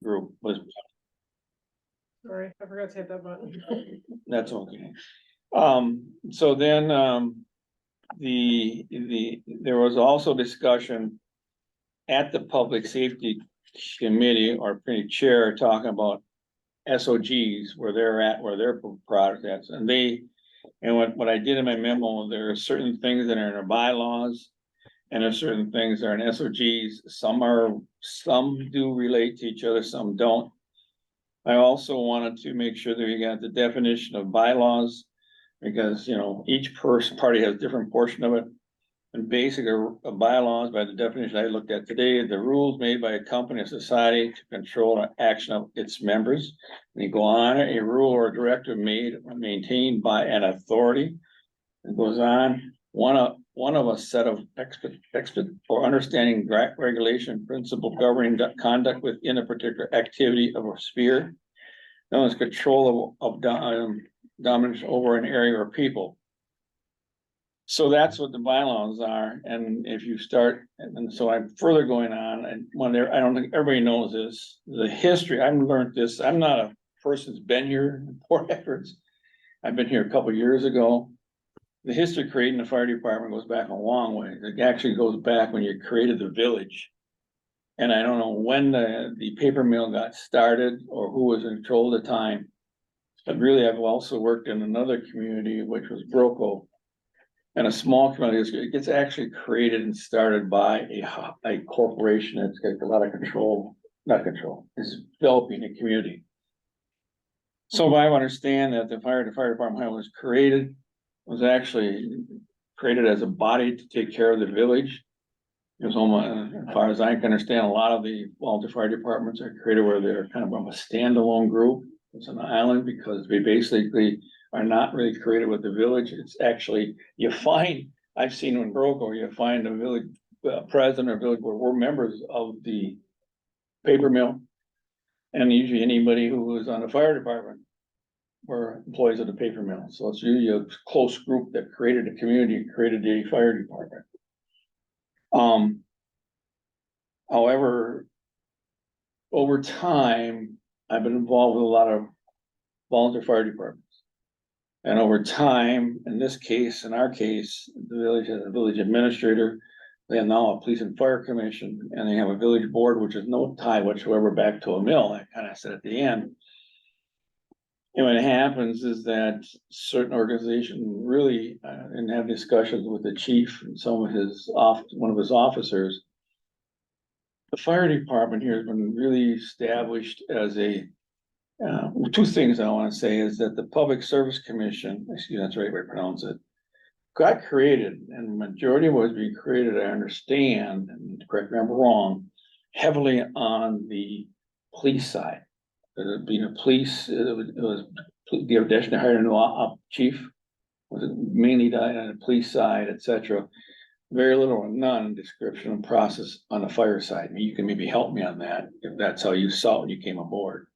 group was, Sorry, I forgot to hit that button. that's okay. So then, there was also discussion at the Public Safety Committee or committee chair talking about SOGs, where they're at, where their product is, and what I did in my memo, there are certain things that are in our bylaws. And there's certain things that are in SOGs, some do relate to each other, some don't. I also wanted to make sure that we got the definition of bylaws, because, each party has a different portion of it. And basically, a bylaws, by the definition I looked at today, the rules made by a company or society to control the action of its members. And you go on, a rule or directive made or maintained by an authority. It goes on, one of a set of expert for understanding regulation principle governing conduct within a particular activity of a sphere. Known as control of dominance over an area or people. So that's what the bylaws are, and if you start, and so I'm further going on, and I don't think everybody knows this, the history, I've learned this, I'm not a person that's been here in Port Edwards. I've been here a couple of years ago. The history of creating the fire department goes back a long way. It actually goes back when you created the village. And I don't know when the paper mill got started or who was in control at the time. But really, I've also worked in another community, which was Broco. And a small community, it gets actually created and started by a corporation that's got a lot of control, is developing a community. So I understand that the fire department was created, was actually created as a body to take care of the village. It was almost, as far as I can understand, a lot of the volunteer fire departments are created where they're kind of a standalone group. It's an island because we basically are not really created with the village. It's actually, I've seen in Broco, you find a village president or village where we're members of the paper mill. And usually anybody who was on the fire department were employees of the paper mill. So it's usually a close group that created a community, created a fire department. However, over time, I've been involved with a lot of volunteer fire departments. And over time, in our case, the village has a village administrator. They have now a police and fire commission, and they have a village board, which is no tie whatsoever back to a mill. I kind of said at the end. And what happens is that certain organizations really, and have discussions with the chief and one of his officers. The fire department here has been really established as two things I want to say is that the Public Service Commission, excuse me, that's the right way to pronounce it, got created, and the majority of what was being created, I understand, and correct me if I'm wrong, heavily on the police side. Being a police, it was the audition to hire a new chief, was mainly done on the police side, etc. Very little or none description and process on the fire side. I mean, you can maybe help me on that if that's how you saw it when you came aboard.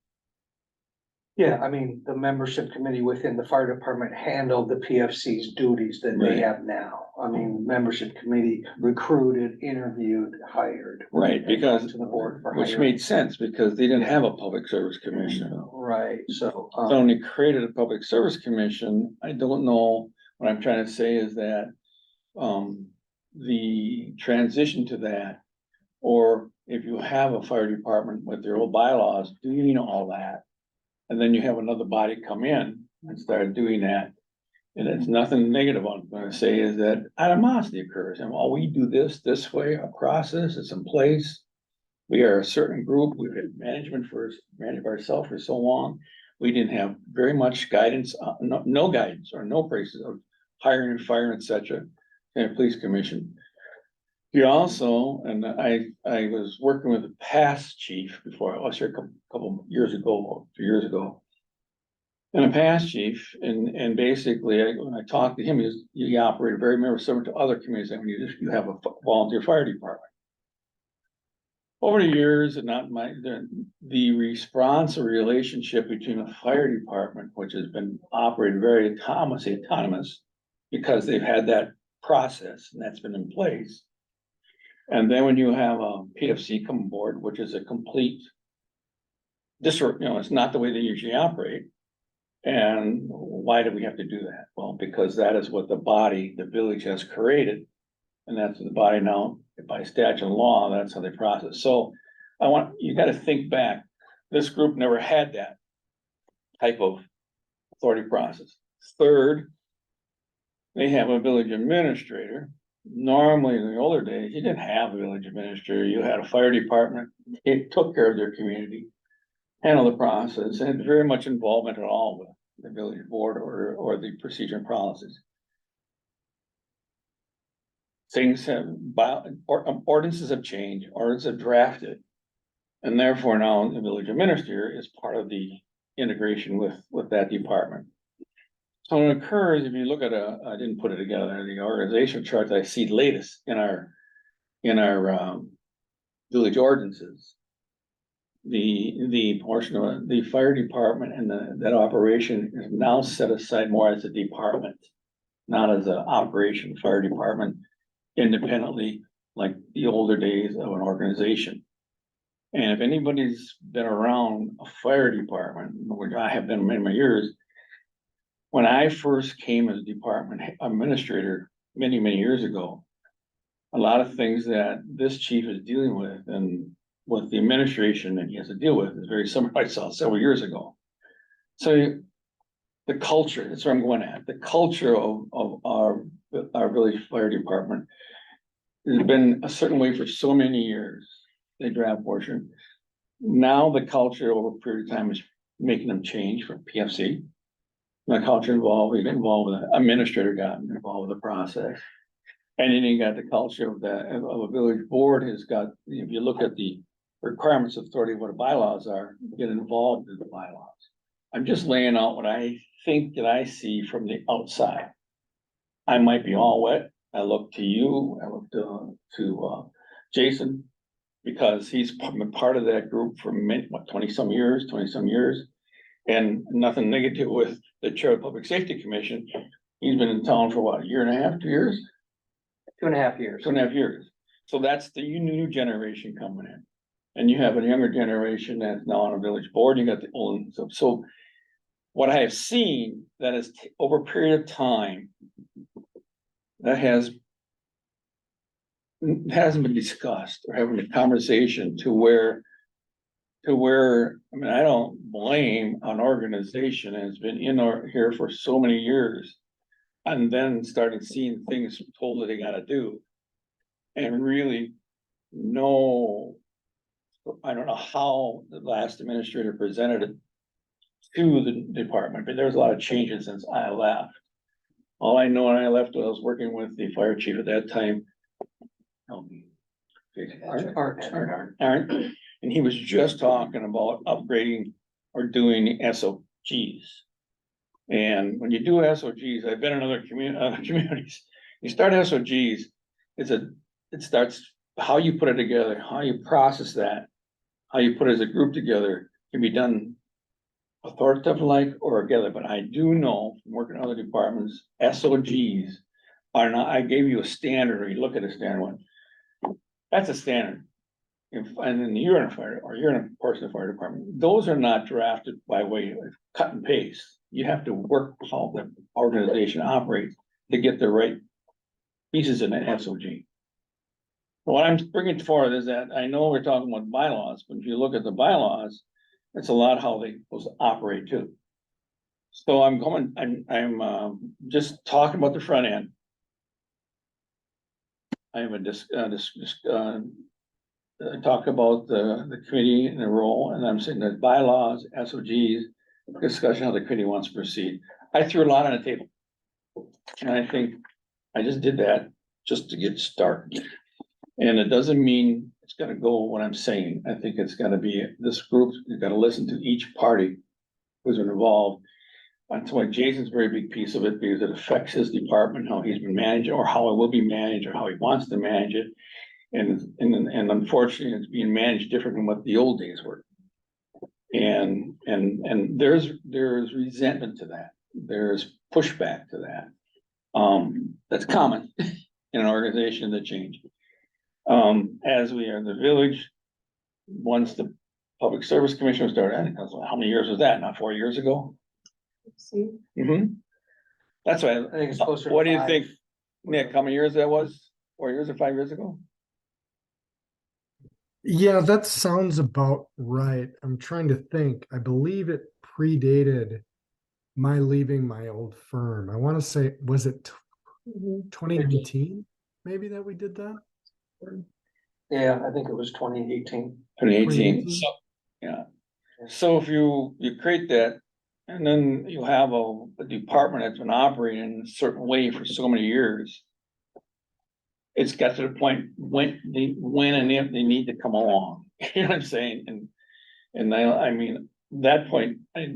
Yeah, I mean, the membership committee within the fire department handled the PFC's duties that they Right. have now. I mean, membership committee recruited, interviewed, hired. Right, and because, went to the board for which hiring. made sense because they didn't have a public service commission. Right, so. So when they created a public service commission, I don't know, what I'm trying to say is that, the transition to that, or if you have a fire department with their old bylaws, doing all that, and then you have another body come in and start doing that, and it's nothing negative I'm gonna say is that animosity occurs, and while we do this way, a process, it's in place. We are a certain group, we've had managed ourselves for so long, we didn't have very much guidance, no guidance or no places of hiring and firing, etc. And a police commission. You also, and I was working with the past chief before I was here a couple years ago, 2 years ago. And a past chief, and basically, when I talked to him, he operated very similar to other communities. When you have a volunteer fire department. Over the years, and the response or relationship between the fire department, which has been operated very autonomous, because they've had that process and that's been in place. And then when you have a PFC come aboard, which is a complete this, it's not the way they usually operate. And why do we have to do that? Well, because that is what the village has created. And that's the body now, by statute and law, that's how they process. So you gotta think back, this group never had that type of authority process. Third, they have a village administrator. Normally, in the older days, you didn't have a village administrator, you had a fire department, it took care of their community, handled the process, and had very much involvement at all with the village board or the procedure and policies. Things have, ordinances have changed, ordinances have drafted. And therefore now the village administrator is part of the integration with that department. So it occurs, if you look at I didn't put it together, the organizational chart that I see latest in our village ordinances. The portion of the fire department and that operation is now set aside more as a department, not as an operation fire department independently, like the older days of an organization. And if anybody's been around a fire department, which I have been many years, when I first came as a department administrator many years ago, a lot of things that this chief is dealing with and what the administration that he has to deal with is very similar to what I saw several years ago. So the culture, that's where I'm going at, the culture of our village fire department has been a certain way for so many years, the draft portion. Now the culture over a period of time is making them change from PFC. The culture we got involved with, the administrator got involved with the process. And then you got the culture of a village board has got, if you look at the requirements of authority, what the bylaws are, get involved in the bylaws. I'm just laying out what I think that I see from the outside. I might be all wet. I look to you, I look to Jason, because he's been part of that group for 20 some years. And nothing negative with the chair of the Public Safety Commission. He's been in town for what, a year and a half, 2 years? 2.5 years. 2.5 years. So that's the new generation coming in. And you have a younger generation that's now on a village board, you got the old, so what I have seen that is over a period of time that hasn't been discussed or having a conversation to where, I mean, I don't blame an organization that's been here for so many years and then started seeing things told that they gotta do. And really I don't know how the last administrator presented it to the department, but there's a lot of changes since I left. All I know when I left, I was working with the fire chief at that time. Art. And he was just talking about upgrading or doing SOGs. And when you do SOGs, I've been in other communities, you start SOGs, it starts how you put it together, how you process that, how you put it as a group together can be done authoritative like or together. But I do know from working in other departments, SOGs are not, I gave you a standard, or you look at a standard one. That's a standard. And then you're in a fire, or you're in a person in the fire department. Those are not drafted by way of cut and paste. You have to work how the organization operates to get the right pieces in an SOG. What I'm bringing forward is that I know we're talking about bylaws, but if you look at the bylaws, it's a lot how they supposed to operate too. So I'm just talking about the front end. I have talk about the committee and the role, and I'm saying that bylaws, SOGs, discussion how the committee wants to proceed. I threw a lot on the table. And I think I just did that just to get started. And it doesn't mean it's gonna go what I'm saying. I think it's gonna be this group, you've got to listen to each party who's involved. That's why Jason's a very big piece of it, because it affects his department, how he's been managed, or how it will be managed, or how he wants to manage it. And unfortunately, it's being managed different than what the old days were. And there's resentment to that. There's pushback to that. That's common in an organization that change. As we are, the village wants to Public Service Commission was there, and how many years was that? Not 4 years ago? See, That's why, I think it's closer to what do you 5. think, Nick, how many years that was? 4 years or 5 years ago? Yeah, that sounds about right. I'm trying to think. I believe it predated my leaving my old firm. I want to say, was it 2019? Maybe that we did that? Yeah, I think it was 2018. 2018, 2018? so, yeah. So if you create that, and then you have a department that's been operating a certain way for so many years. It's got to the point when and if they need to come along, you know what I'm saying, and I mean, that point, I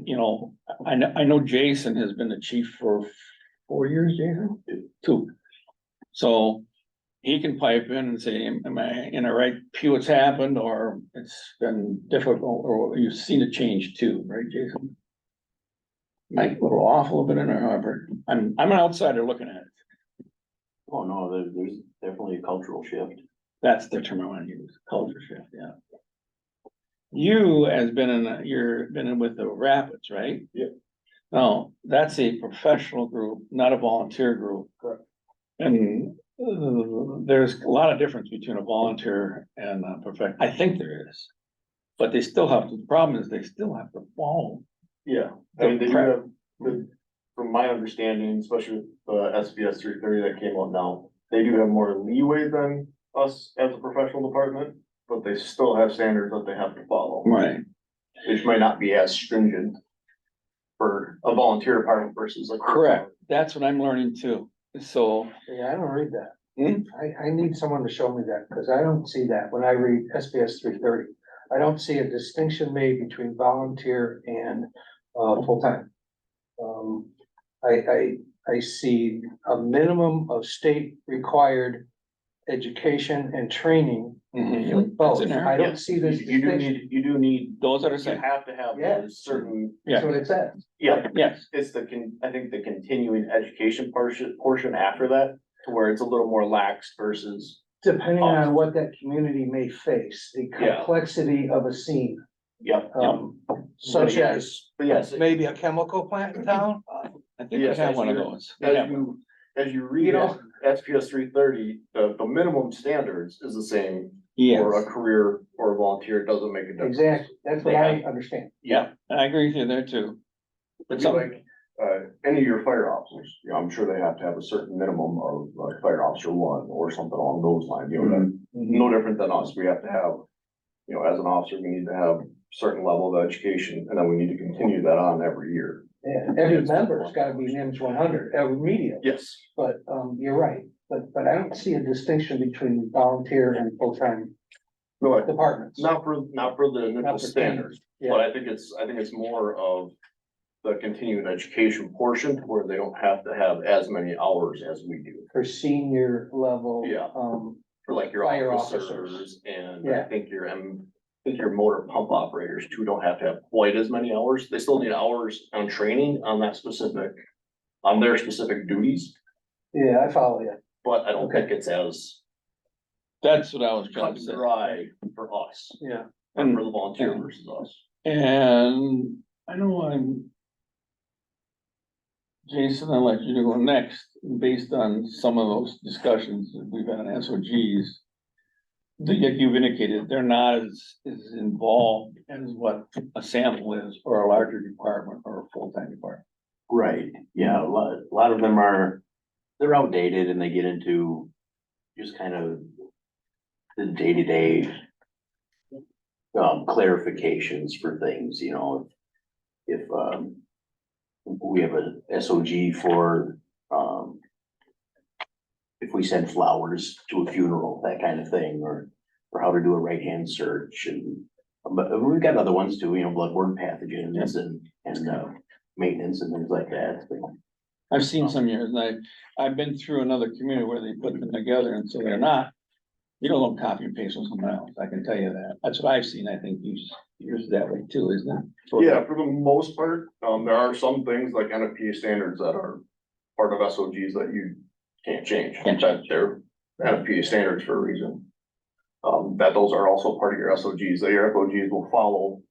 know Jason has been the chief for 4 years, Jason? 2. So he can pipe in and say, am I in the right pew what's happened, or it's been difficult, or you've seen a change too, right, Jason? Might a little off a little bit in there, however, I'm an outsider looking at it. Oh, no, there's definitely a cultural shift. That's the term I want to use, culture shift, yeah. You you've been in with the Rapids, right? Yep. No, that's a professional group, not a volunteer group. Correct. And there's a lot of difference between a volunteer and a I think there is. But they still have, the problem is they still have to follow. Yeah, The I mean, they do prep. have, from my understanding, especially with the SBS 330 that came out now, they do have more leeway than us as a professional department, but they still have standards that they have to follow. Right. Which might not be as stringent for a volunteer department versus like. Correct, that's what I'm learning too, so. Yeah, I don't read that. Hmm? I need someone to show me that, because I don't see that when I read SBS 330. I don't see a distinction made between volunteer and full-time. I see a minimum of state required education and training Mhm. with both. That's in there. I don't Yes, see this You do distinction. need, you do need, Those are the you same, have to have Yeah. those certain, That's what it says. yeah, yes, it's I think the continuing education portion after that, to where it's a little more lax versus. Depending on what that community may face, the Yeah. complexity of a scene, Yep. such But as But yes, maybe a chemical plant in town. I think we Yes, have as one of you- those. as you read You know- SPS 330, the minimum standards is the same for a Yes, career or a volunteer, it doesn't make a difference. Exactly, that's what I understand. yeah, I agree with you there too. But Some- like, any of your fire officers, you know, I'm sure they have to have a certain minimum of like fire officer 1 or something along those lines, you know, that, no different than us, we have to have. You know, as an officer, we need to have certain level of education, and then we need to continue that on every year. Yeah, every member's gotta be NIMS 100, every media, Yes. but, you're right, but I don't see a distinction between volunteer and full-time No, departments. not for the Not initial for standards, Yeah. but I think it's more of the continuing education portion where they don't have to have as many hours as we do. For senior level. Yeah. For like your Fire officers and I Yeah. think your motor pump operators too don't have to have quite as many hours. They still need hours on training on on their specific duties, Yeah, I follow you. but I don't Okay. think it's as That's what I was trying cut to and say. dry for us, Yeah. and for the volunteer versus us. And I know Jason, I'll let you go next, based on some of those discussions that we've had on SOGs. Like you've indicated, they're not as involved as what a sample is, or a larger department, or a full-time department. Right, yeah, a lot of them they're outdated and they get into just kind of the day-to-day clarifications for things, you know, if we have a SOG for, if we send flowers to a funeral, that kind of thing, or how to do a right-hand search, but we've got other ones too, you know, bloodborne pathogens and maintenance and things like that. I've seen some years, and I've been through another community where they put them together, and so they're not. You don't copy and paste from someone else, I can tell you that, that's what I've seen, I think yours that way too, isn't it? Yeah, for the most part, there are some things like NFPA standards that are part of SOGs that you can't change. Can't change. They're NFPA standards for a reason. that those are also part of your SOGs, that your SOGs will follow.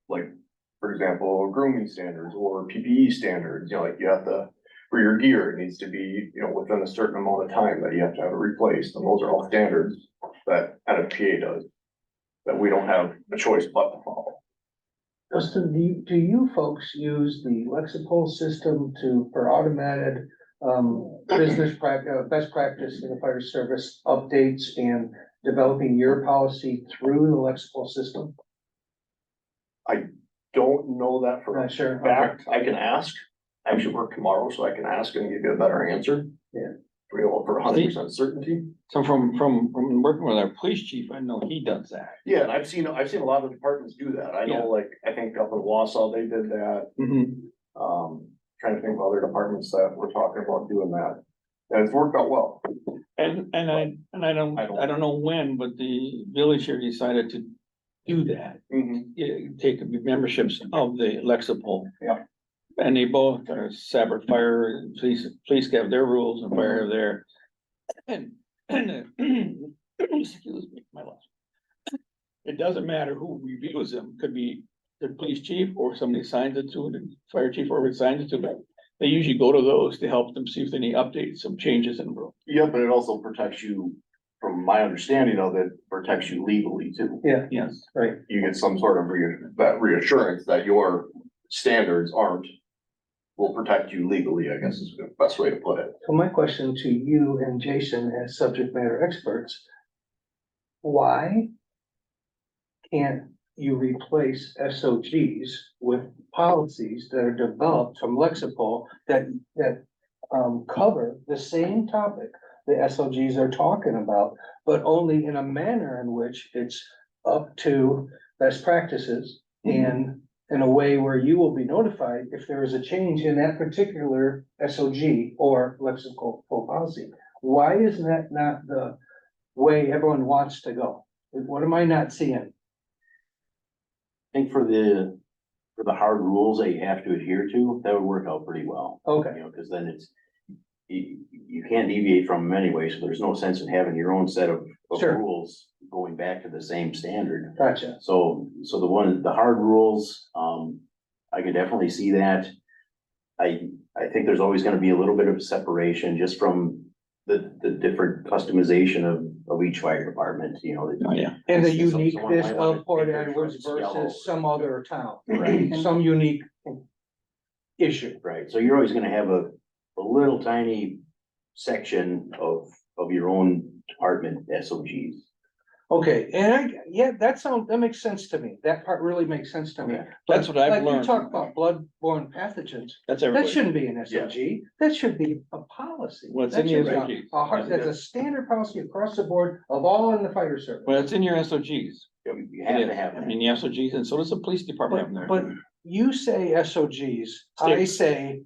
Like, for example, grooming standards or PPE standards, you know, like you have to, for your gear, it needs to be, you know, within a certain amount of time that you have to have it replaced, and those are all standards that NFPA does. That we don't have a choice but to follow. Justin, do you folks use the Lexipol system for automated, best practice in the fire service updates and developing your policy through the Lexipol system? Don't know that for a Not sure. fact, I can ask, I actually work tomorrow, so I can ask and give you a better answer. Yeah. For, you know, for 100% certainty. So from working with our police chief, I know he does that. Yeah, and I've seen a lot of departments do that. I Yeah. know, like, I think up in Wausau, they did that. Trying to think of other departments that were talking about doing that. And it's worked out well. And I don't know when, but the village here decided to do that. Take memberships of the Lexipol. Yeah. And they both are separate. Fire, police have their rules and fire have their. And excuse me, my last. It doesn't matter who reviews them, could be the police chief or somebody signs it to the fire chief or signs it to them. They usually go to those to help them see if they need updates, some changes in the rule. Yeah, but it also protects you, from my understanding of it, protects you legally too. Yes. Right. You get some sort of that reassurance that your standards will protect you legally, I guess is the best way to put it. So my question to you and Jason as subject matter experts, why can't you replace SOGs with policies that are developed from Lexipol that cover the same topic the SOGs are talking about, but only in a manner in which it's up to best practices and in a way where you will be notified if there is a change in that particular SOG or Lexipol policy? Why is that not the way everyone wants to go? What am I not seeing? I think for the hard rules that you have to adhere to, that would work out pretty well. Okay, You know, cause then you can't deviate from them anyway, so there's no sense in having your own set of Sure. rules going back to the same standard. gotcha. So the hard rules, I can definitely see that. I think there's always gonna be a little bit of separation just from the different customization of each fire department, you know. Oh, yeah. And the Someone uniqueness might want of Port to make their Edwards trucks yellow. versus some other town, Right. some unique issue. Right, so you're always gonna have a little tiny section of your own department SOGs. Okay, and that makes sense to me. That part really makes sense to me. Okay. That's what I've Like you learned. talk about bloodborne pathogens, That's that everybody. shouldn't be an SOG, that should be a policy. Well, it's That in the should be SOGs. That's a standard policy across the board of all in the fire service. Well, it's in your SOGs. You have to have I that. mean, the SOGs, and so does the police department have them But there. you say SOGs, I State. say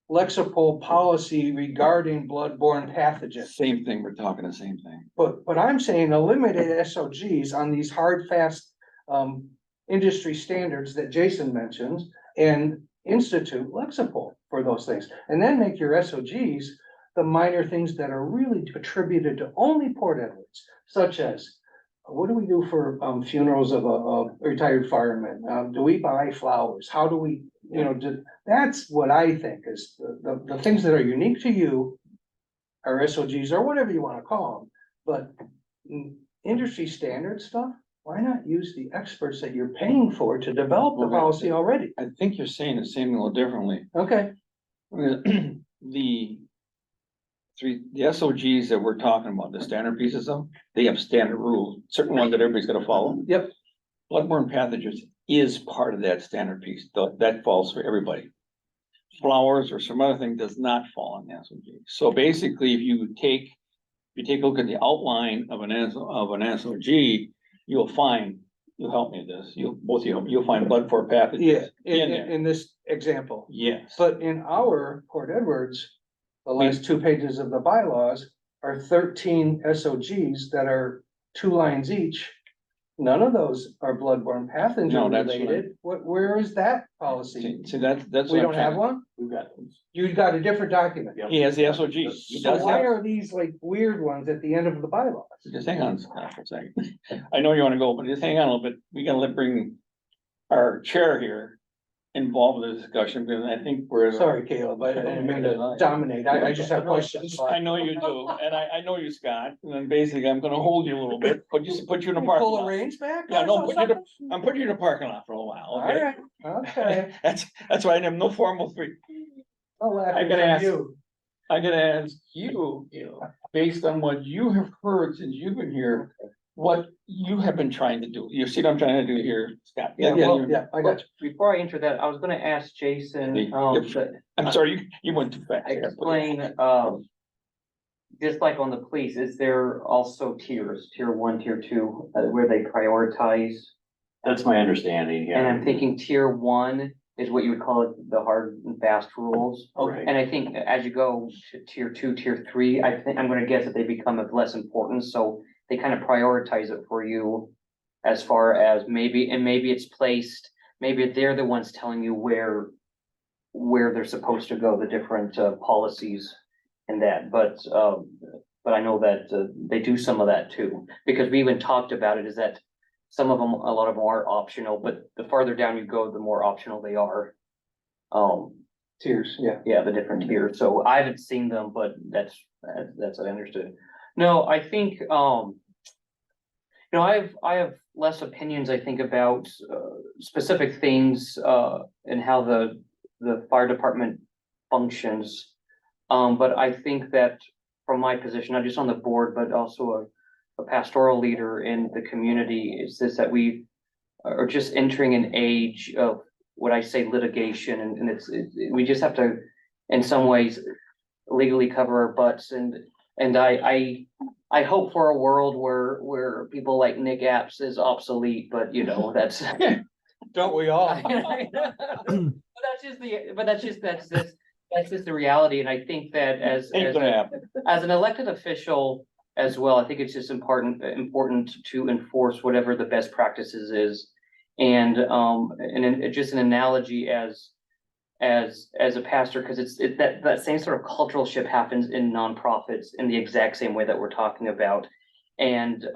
Lexipol policy regarding bloodborne pathogens. Same thing, we're talking the same thing. But I'm saying eliminate SOGs on these hard, fast, industry standards that Jason mentions and institute Lexipol for those things. And then make your SOGs the minor things that are really attributed to only Port Edwards, such as what do we do for funerals of a retired fireman? Do we buy flowers? How do we, that's what I think is the things that are unique to you are SOGs or whatever you want to call them. But industry standard stuff, why not use the experts that you're paying for to develop the Okay. policy already? I think you're saying the same a little differently. Okay, The SOGs that we're talking about, the standard pieces of, they have standard rules, certain ones that everybody's gotta follow. Yep. Bloodborne pathogens is part of that standard piece, that falls for everybody. Flowers or some other thing does not fall on the SOG. So basically, if you take a look at the outline of an SOG, you'll help me with this, you'll find bloodborne pathogens. yeah, In there. in this example. Yes, But in our Port Edwards, the last 2 pages of the bylaws are 13 SOGs that are 2 lines each. none of those are bloodborne No, pathogen that's related. Where is that policy? See, that's. We what I'm don't have trying- one? We've got those. You got a different document. He has the SOG. He So does why have, are these like weird ones at the end of the bylaws? just hang on for a second. I know you wanna go, but just hang on a little bit. We gotta bring our chair here involved in the discussion, because I think we're. Sorry, Caleb, I didn't mean to dominate. I just have questions. I know you do, and I know you, Scott, and then basically I'm gonna hold you a little bit, but just put you in the parking Pull the lot. reins back? Yeah, no, or put you in something? the- I'm putting you in the parking lot for a while, All okay? right, okay. That's why I have no formal free. I'll laugh I at gotta ask- you. I gotta ask you, based on what you have heard since you've been here, what you have been trying to do. You see what I'm trying to do here, Scott? Yeah, well, you- yeah, I got you. Before I enter that, I was gonna ask Jason, Yep. I'm sorry, you went too fast. explain, just like on the police, is there also tiers, tier 1, tier 2, where they prioritize? That's my understanding, yeah. And I'm thinking tier 1 is what you would call it, the hard and fast rules. Okay. And I think as you go to tier 2, tier 3, I think, I'm gonna guess that they become of less importance, so they kind of prioritize it for you. As far as maybe it's placed, maybe they're the ones telling you where they're supposed to go, the different policies and that, but I know that they do some of that too, because we even talked about it, is that some of them, a lot of them are optional, but the farther down you go, the more optional they are. Tears, yeah. Yeah, the different tiers, so I haven't seen them, but that's what I understood. No, I think, I have less opinions, I think, about specific things and how the fire department functions. But I think that from my position, not just on the board, but also a pastoral leader in the community, is this, that we are just entering an age of what I say litigation, and we just have to, in some ways, legally cover our butts, and I hope for a world where people like Nick Apps is obsolete, but that's. Don't we all? But that's just the reality, and I think that Ain't gonna happen. as an elected official as well, I think it's just important to enforce whatever the best practices is. And just an analogy as a pastor, because it's that same sort of cultural shift happens in nonprofits in the exact same way that we're talking about. And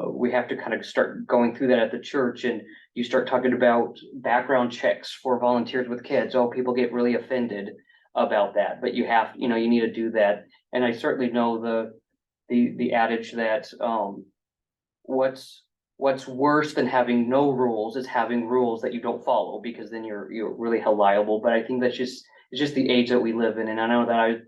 we have to kind of start going through that at the church, and you start talking about background checks for volunteers with kids. Oh, people get really offended about that, but you need to do that. And I certainly know the adage that what's worse than having no rules is having rules that you don't follow, because then you're really held liable. But I think it's just the age that we live in, and I know that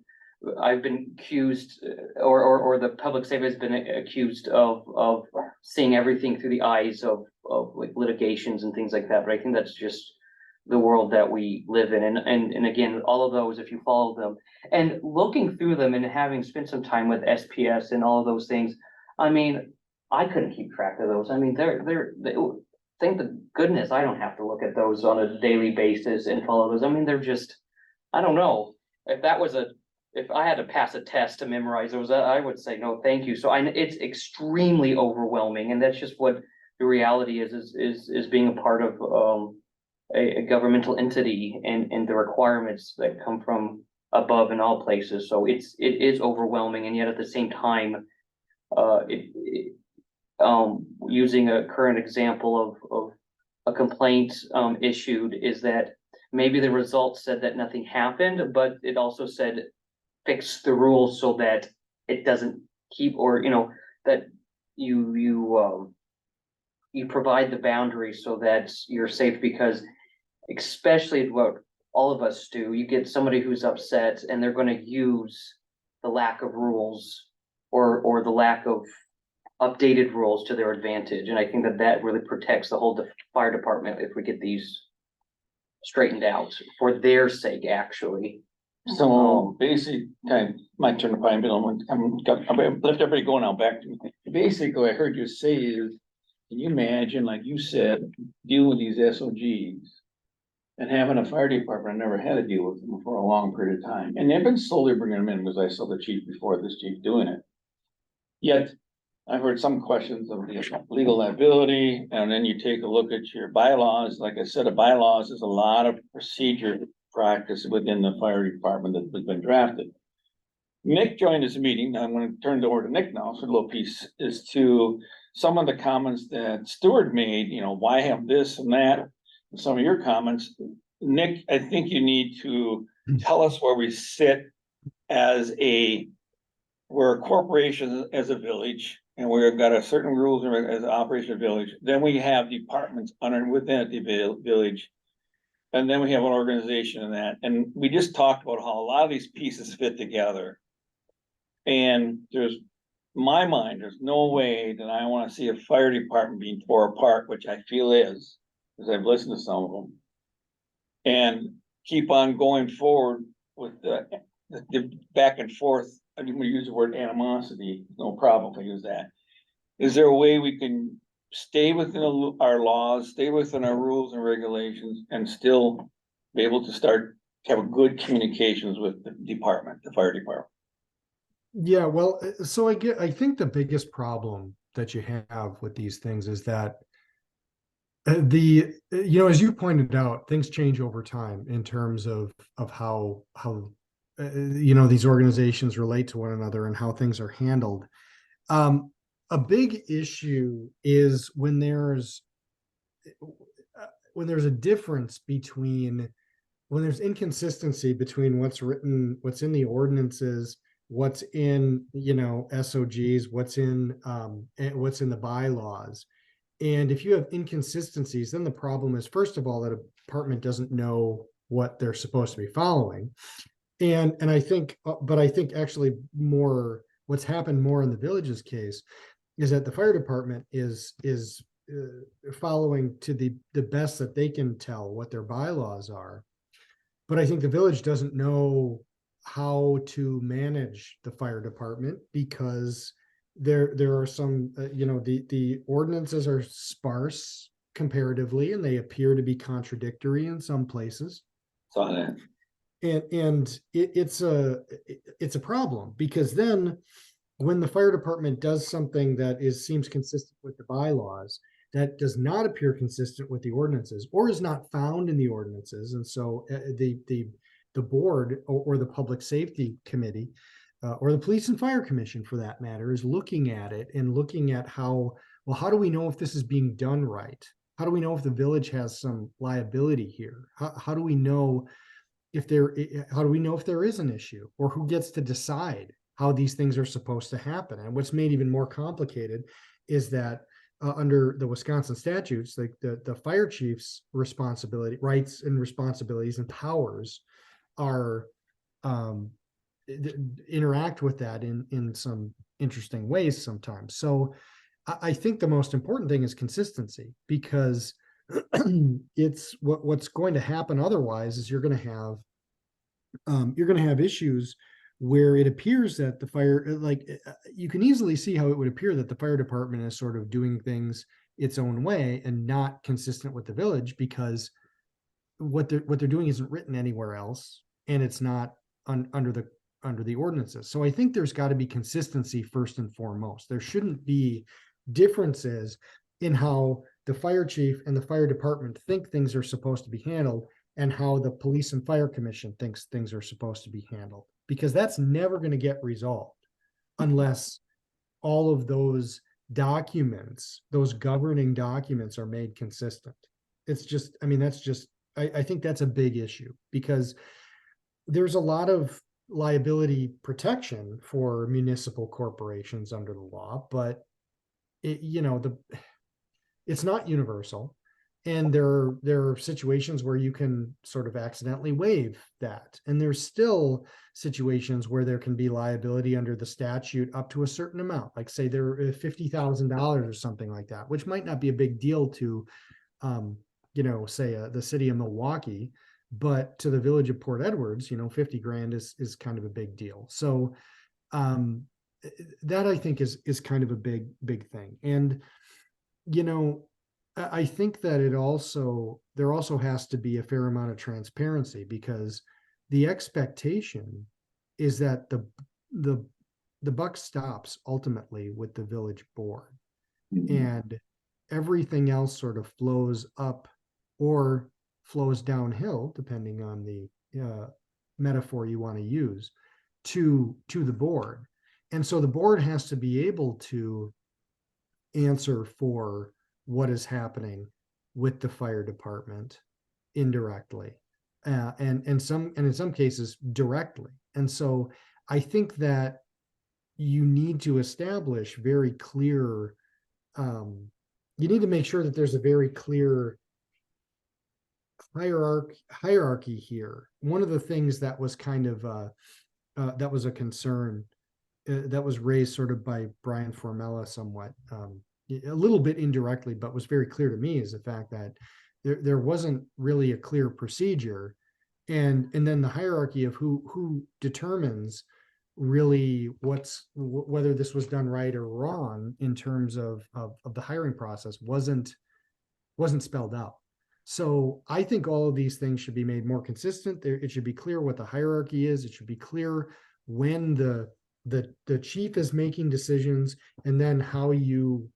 I've been accused, or the public safety has been accused of seeing everything through the eyes of like litigations and things like that. But I think that's just the world that we live in. And again, all of those, if you follow them and looking through them and having spent some time with SPS and all of those things, I mean, I couldn't keep track of those. I mean, thank the goodness I don't have to look at those on a daily basis and follow those. I mean, they're just, I don't know, if I had to pass a test to memorize those, I would say no, thank you. So it's extremely overwhelming, and that's just what the reality is being a part of a governmental entity and the requirements that come from above in all places. So it is overwhelming, and yet at the same time, using a current example of a complaint issued, is that maybe the results said that nothing happened, but it also said fix the rules so that it doesn't keep, or that you provide the boundaries so that you're safe, because especially what all of us do, you get somebody who's upset and they're going to use the lack of rules or the lack of updated rules to their advantage. And I think that really protects the whole fire department if we get these straightened out for their sake, actually. So basic, my turn to find Bill, I've left everybody go now, back to me. Basically, I heard you say is, can you imagine, like you said, dealing with these SOGs? And having a fire department, I never had to deal with them for a long period of time, and they've been slowly bringing them in, because I saw the chief before this chief doing it. Yet, I've heard some questions of the legal liability, and then you take a look at your bylaws. Like I said, a bylaws is a lot of procedure practice within the fire department that has been drafted. Nick joined this meeting. I'm gonna turn it over to Nick now, so a little piece is to some of the comments that Stuart made, why have this and that? And some of your comments. Nick, I think you need to tell us where we sit as we're a corporation as a village, and we've got a certain rules as an operation of village. Then we have departments within the village. And then we have an organization in that, and we just talked about how a lot of these pieces fit together. And my mind, there's no way that I wanna see a fire department being tore apart, which I feel is, because I've listened to some of them. And keep on going forward with the back and forth. I mean, we use the word animosity, no problem if I use that. Is there a way we can stay within our laws, stay within our rules and regulations, and still be able to have a good communications with the department, the fire department? Yeah, well, so I think the biggest problem that you have with these things is that as you pointed out, things change over time in terms of how these organizations relate to one another and how things are handled. A big issue is when there's a difference when there's inconsistency between what's written, what's in the ordinances, what's in, SOGs, what's in the bylaws. And if you have inconsistencies, then the problem is, first of all, that a department doesn't know what they're supposed to be following. And I think actually what's happened more in the village's case is that the fire department is following to the best that they can tell what their bylaws are. But I think the village doesn't know how to manage the fire department because there are some, the ordinances are sparse comparatively, and they appear to be contradictory in some places. Saw that. And it's a problem, because then when the fire department does something that seems consistent with the bylaws, that does not appear consistent with the ordinances or is not found in the ordinances, and so the board or the public safety committee or the police and fire commission, for that matter, is looking at it and looking at how do we know if this is being done right? How do we know if the village has some liability here? How do we know if there is an issue, or who gets to decide how these things are supposed to happen? And what's made even more complicated is that under the Wisconsin statutes, like the fire chief's rights and responsibilities and powers are interact with that in some interesting ways sometimes. So I think the most important thing is consistency, because it's what's going to happen otherwise is you're going to have issues where it appears that the fire, you can easily see how it would appear that the fire department is sort of doing things its own way and not consistent with the village, because what they're doing isn't written anywhere else, and it's not under the ordinances. So I think there's got to be consistency first and foremost. There shouldn't be differences in how the fire chief and the fire department think things are supposed to be handled and how the police and fire commission thinks things are supposed to be handled, because that's never going to get resolved unless all of those documents, those governing documents, are made consistent. It's just, I think that's a big issue, because there's a lot of liability protection for municipal corporations under the law, but it's not universal. And there are situations where you can sort of accidentally waive that. And there's still situations where there can be liability under the statute up to a certain amount, like say there are $50,000 or something like that, which might not be a big deal to, say the city of Milwaukee, but to the village of Port Edwards, 50 grand is kind of a big deal. So that I think is kind of a big thing. And, I think that there also has to be a fair amount of transparency, because the expectation is that the the buck stops ultimately with the village board. Mm-hmm. And everything else sort of flows up or flows downhill, depending on the metaphor you want to use, to the board. And so the board has to be able to answer for what is happening with the fire department indirectly, and in some cases directly. And so I think that you need to establish very clear, you need to make sure that there's a very clear hierarchy here. One of the things that was kind of that was a concern that was raised sort of by Brian Formella somewhat, a little bit indirectly, but was very clear to me, is the fact that there wasn't really a clear procedure, and then the hierarchy of who determines really whether this was done right or wrong in terms of the hiring process wasn't spelled out. So I think all of these things should be made more consistent. It should be clear what the hierarchy is. It should be clear when the chief is making decisions, and then how you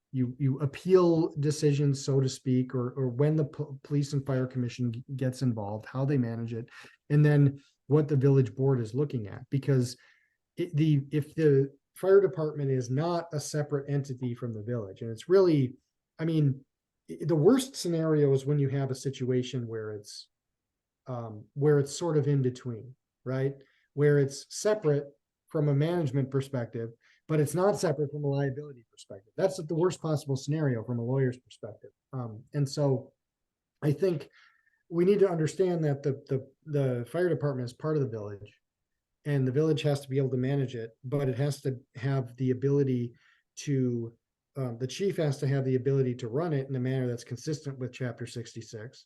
appeal decisions, so to speak, or when the police and fire commission gets involved, how they manage it, and then what the village board is looking at. Because if the fire department is not a separate entity from the village, and it's really, I mean, the worst scenario is when you have a situation where it's sort of in between, right? Where it's separate from a management perspective, but it's not separate from a liability perspective. That's the worst possible scenario from a lawyer's perspective. And so I think we need to understand that the fire department is part of the village, and the village has to be able to manage it, but it has to have the ability to, the chief has to have the ability to run it in a manner that's consistent with Chapter 66.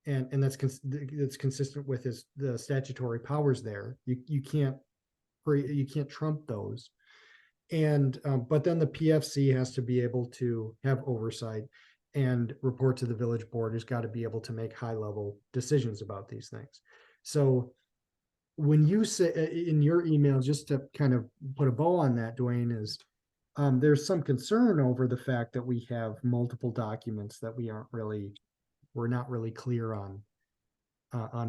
And that's consistent with the statutory powers there. You can't trump those. And but then the PFC has to be able to have oversight and report to the village board, who's got to be able to make high level decisions about these things. So when you say in your email, just to kind of put a bow on that, Dwayne, is there's some concern over the fact that we have multiple documents that we're not really clear on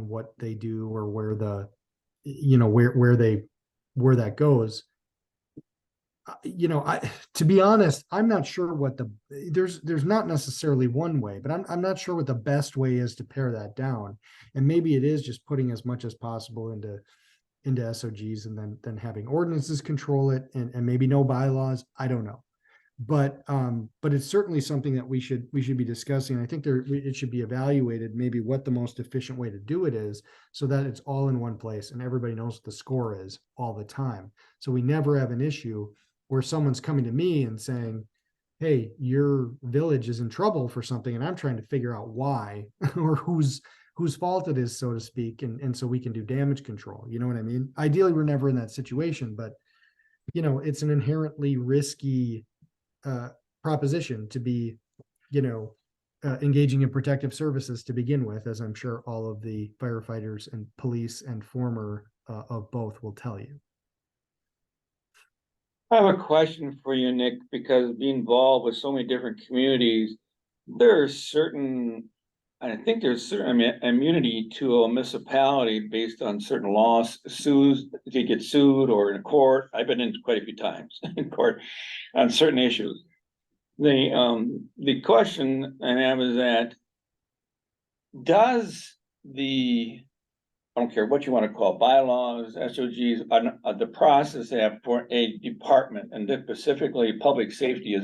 what they do, or where where that goes. To be honest, I'm not sure what there's not necessarily one way, but I'm not sure what the best way is to pare that down. And maybe it is just putting as much as possible into SOGs, and then having ordinances control it, and maybe no bylaws. I don't know. But it's certainly something that we should be discussing. I think it should be evaluated, maybe what the most efficient way to do it is, so that it's all in one place and everybody knows what the score is all the time. So we never have an issue where someone's coming to me and saying, hey, your village is in trouble for something, and I'm trying to figure out why or whose fault it is, so to speak, and so we can do damage control. You know what I mean? Ideally, we're never in that situation, but it's an inherently risky proposition to be, engaging in protective services to begin with, as I'm sure all of the firefighters and police and former of both will tell you. I have a question for you, Nick, because being involved with so many different communities, there's certain immunity to a municipality based on certain laws, if you get sued or in court. I've been in quite a few times in court on certain issues. The question I have is that, does I don't care what you want to call it, bylaws, SOGs, the process they have for a department, and specifically public safety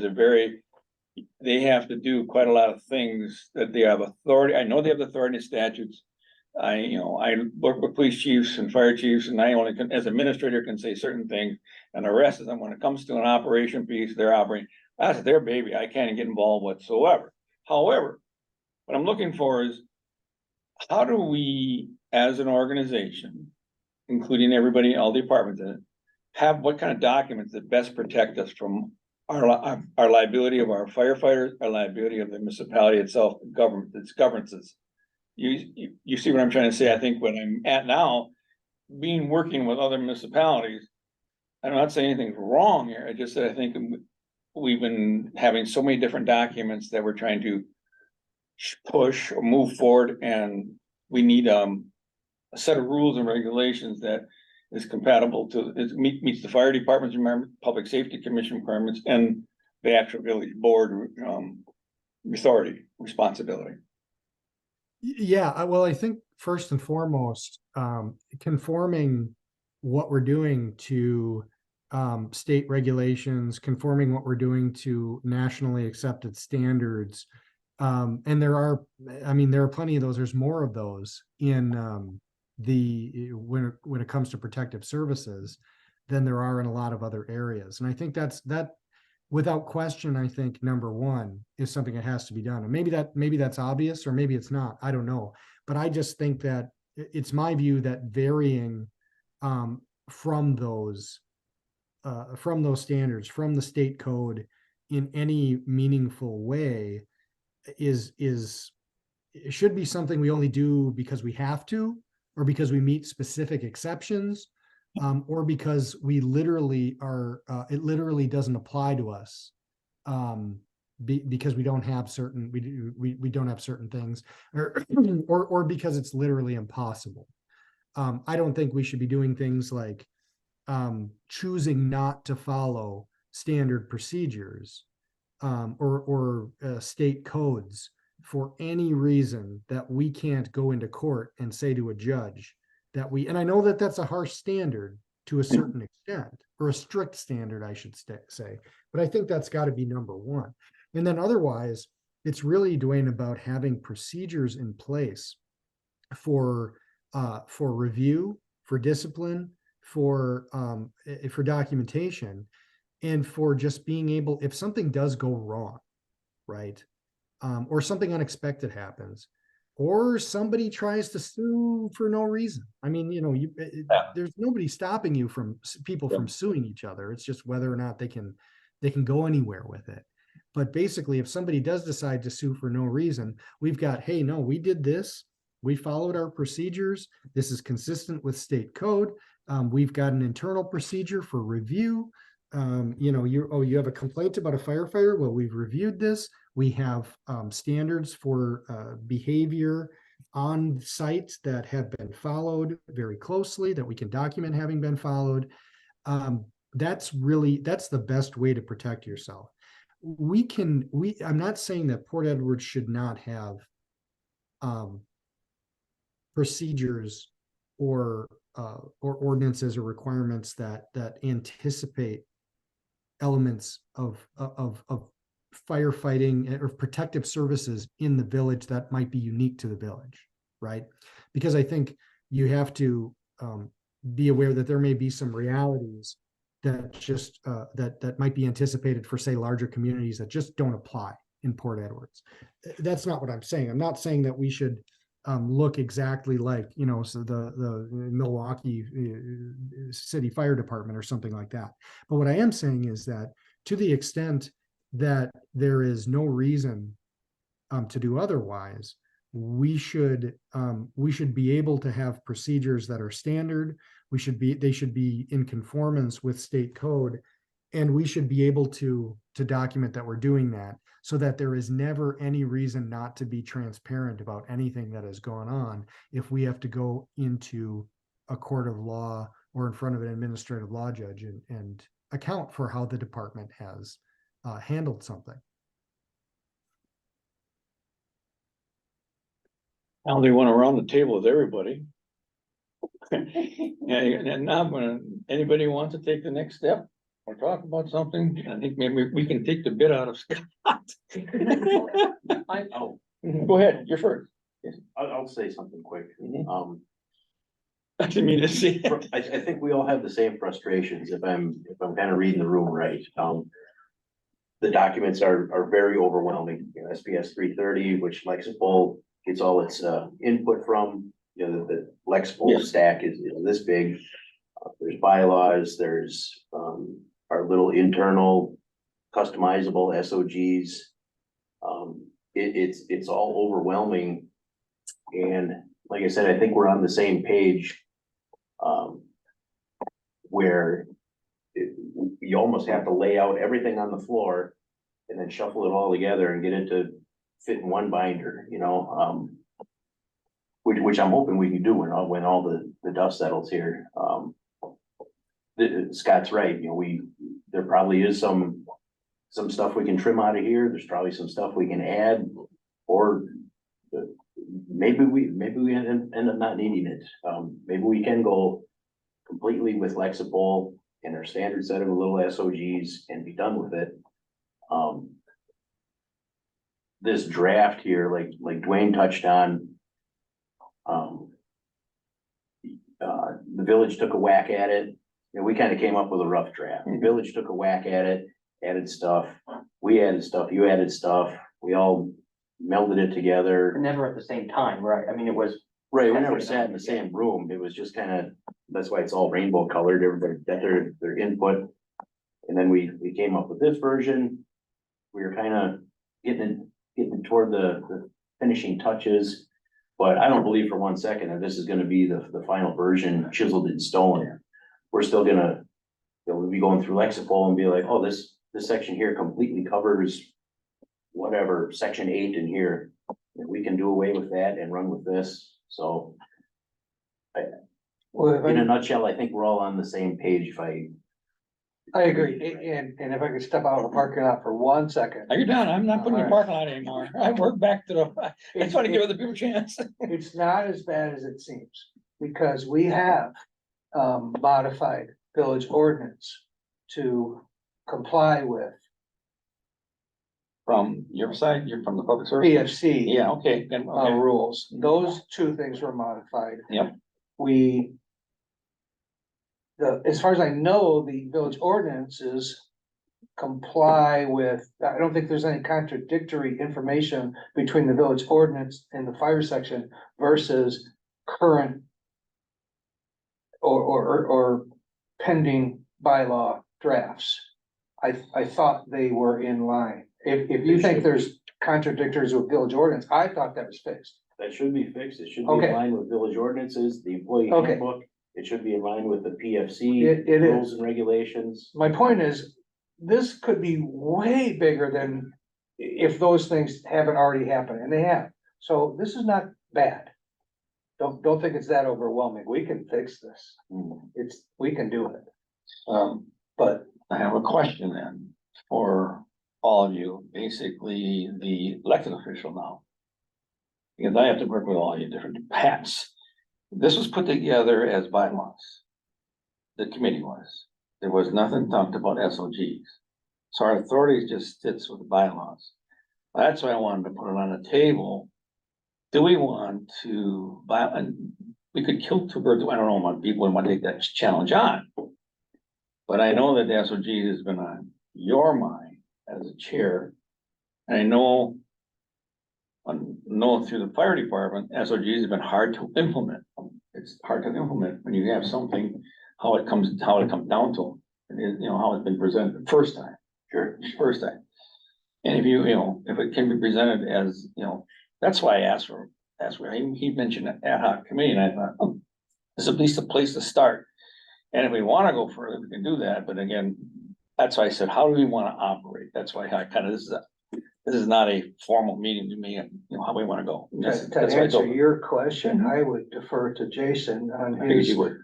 they have to do quite a lot of things that they have authority. I know they have authority in statutes. I work with police chiefs and fire chiefs, and I only can, as administrator, can say certain things, and the rest of them, when it comes to an operation piece, they're operating, that's their baby. I can't get involved whatsoever. However, what I'm looking for is, how do we, as an organization, including everybody, all the departments in it, have what kind of documents that best protect us from our liability of our firefighters, our liability of the municipality itself, its governances. You see what I'm trying to say? I think when I'm at now, working with other municipalities, I'm not saying anything's wrong here, I just said I think we've been having so many different documents that we're trying to push or move forward, and we need, a set of rules and regulations that is compatible to, meets the fire department's requirement, public safety commission requirements, and the actual village board, authority, responsibility. Yeah, well, I think first and foremost, conforming what we're doing to state regulations, conforming what we're doing to nationally accepted standards. And there are, I mean, there are plenty of those, there's more of those in when it comes to protective services than there are in a lot of other areas. And I think that without question, I think number one is something that has to be done. And maybe that's obvious, or maybe it's not, I don't know. But I just think that it's my view that varying from those standards, from the state code in any meaningful way it should be something we only do because we have to, or because we meet specific exceptions, or because we literally are, it literally doesn't apply to us. Because we don't have certain, we don't have certain things, or because it's literally impossible. I don't think we should be doing things like choosing not to follow standard procedures or state codes for any reason that we can't go into court and say to a judge that and I know that that's a harsh standard to a certain extent, or a strict standard, I should say, but I think that's got to be number one. And then otherwise, it's really, Dwayne, about having procedures in place for review, for discipline, for documentation, and for just being able, if something does go wrong, right? Or something unexpected happens, or somebody tries to sue for no reason. I mean, there's nobody stopping you from people from suing each other. It's just whether or not they can go anywhere with it. But basically, if somebody does decide to sue for no reason, we've got, hey, no, we did this. We followed our procedures. This is consistent with state code. We've got an internal procedure for review. You have a complaint about a firefighter. Well, we've reviewed this. We have standards for behavior on site that have been followed very closely, that we can document having been followed. That's the best way to protect yourself. I'm not saying that Port Edwards should not have procedures or ordinances or requirements that anticipate elements of firefighting or protective services in the village that might be unique to the village, right? Because I think you have to be aware that there may be some realities that just that might be anticipated for, say, larger communities that just don't apply in Port Edwards. That's not what I'm saying. I'm not saying that we should look exactly like, so the Milwaukee City Fire Department or something like that. But what I am saying is that to the extent that there is no reason to do otherwise, we should be able to have procedures that are standard. They should be in conformance with state code, and we should be able to document that we're doing that, so that there is never any reason not to be transparent about anything that has gone on if we have to go into a court of law or in front of an administrative law judge and account for how the department has handled something. Now they went around the table with everybody. Yeah, and now anybody wants to take the next step or talk about something, I think maybe we can take the bit out of Scott. Go ahead, you're first. I'll say something quick. I didn't mean to see. I think we all have the same frustrations, if I'm kind of reading the room right. The documents are very overwhelming. SPS 330, which Lexipol gets all its input from. The Lexipol stack is this big. There's bylaws, there's our little internal customizable SOGs. It's all overwhelming. And like I said, I think we're on the same page, where you almost have to lay out everything on the floor and then shuffle it all together and get it to fit in one binder, you know, which I'm hoping we can do when all the dust settles here. Scott's right, you know, there probably is some stuff we can trim out of here. There's probably some stuff we can add, or maybe we end up not needing it. Maybe we can go completely with Lexipol and our standard set of little SOGs and be done with it. This draft here, like Dwayne touched on, the village took a whack at it, and we kind of came up with a rough draft. The village took a whack at it, added stuff, we added stuff, you added stuff, we all melded it together. Never at the same time, right? I mean, it was, Right, we never sat in the same room, it was just kind of, that's why it's all rainbow colored, everybody got their input. And then we came up with this version, we were kind of getting toward the finishing touches. But I don't believe for one second that this is gonna be the final version chiseled in stone. We're still gonna, we'll be going through Lexipol and be like, oh, this section here completely covers whatever, section 8 in here. We can do away with that and run with this, so. Well, In a nutshell, I think we're all on the same page I agree, and if I could step out of the parking lot for 1 second. Are you done? I'm not putting your parking lot anymore. I work back to the, I just want to give other people a chance. It's not as bad as it seems, because we have modified village ordinance to comply with From your side, you're from the public service? PFC. Yeah, okay, then, okay. Rules. Those two things were modified. Yep. As far as I know, the village ordinances comply with, I don't think there's any contradictory information between the village ordinance and the fire section versus current or pending bylaw drafts. I thought they were in line. If you think there's contradictories with village ordinance, I thought that was fixed. That should be fixed, it should be Okay. in line with village ordinances, the employee Okay. handbook, it should be in line with the PFC. It is. Rules and regulations. My point is, this could be way bigger than if those things haven't already happened, and they have. So this is not bad. Don't think it's that overwhelming. We can fix this. We can do it. But I have a question then for all of you, basically the elected official now. Because I have to work with all your different hats. This was put together as bylaws. The committee was. There was nothing talked about SOGs. So our authority just sits with the bylaws. That's why I wanted to put it on the table. Do we want to buy, and we could kill two birds, I don't know what people would want to take that challenge on. But I know that the SOG has been on your mind as a chair. And I know through the fire department, SOGs have been hard to implement. It's hard to implement when you have something, how it comes down to, how it's been presented the first time. Sure. First time. And if if it can be presented as, that's why I asked for, he mentioned an ad hoc committee, and I thought, this is at least a place to start. And if we wanna go further, we can do that, but again, that's why I said, how do we wanna operate? That's why I kind of, this is not a formal meeting to me, and how we wanna go. That's to why I answer told- your question, I would defer to Jason on I figured his, you would.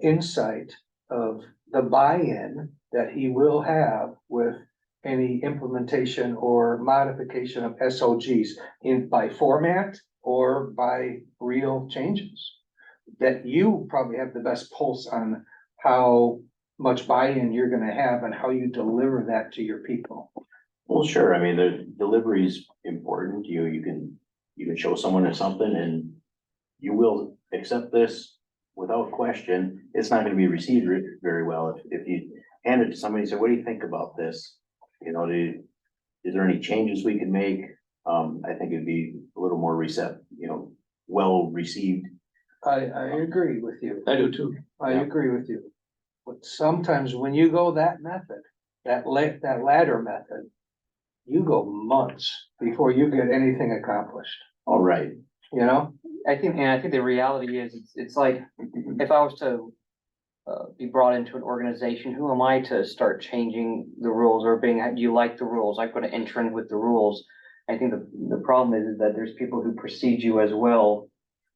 insight of the buy-in that he will have with any implementation or modification of SOGs by format or by real changes. That you probably have the best pulse on how much buy-in you're gonna have and how you deliver that to your people. Well, sure, I mean, the delivery is important, you can show someone something and you will accept this without question. It's not gonna be received very well if you hand it to somebody and say, what do you think about this? Is there any changes we can make? I think it'd be a little more well received. I agree with you. I do too. I Yeah. agree with you. But sometimes when you go that method, that ladder method, you go months before you get anything accomplished, All right, you know? I think the reality is, it's like, if I was to be brought into an organization, who am I to start changing the rules or being, do you like the rules? I'm gonna enter in with the rules. I think the problem is that there's people who precede you as well,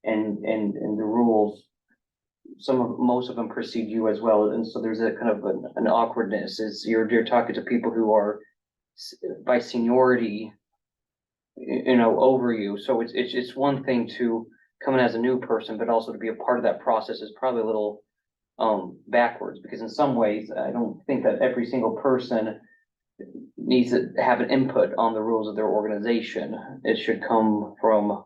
and the rules, most of them precede you as well, and so there's a kind of an awkwardness, is you're talking to people who are by seniority, over you, so it's one thing to come in as a new person, but also to be a part of that process is probably a little backwards, because in some ways, I don't think that every single person needs to have an input on the rules of their organization. It should come from.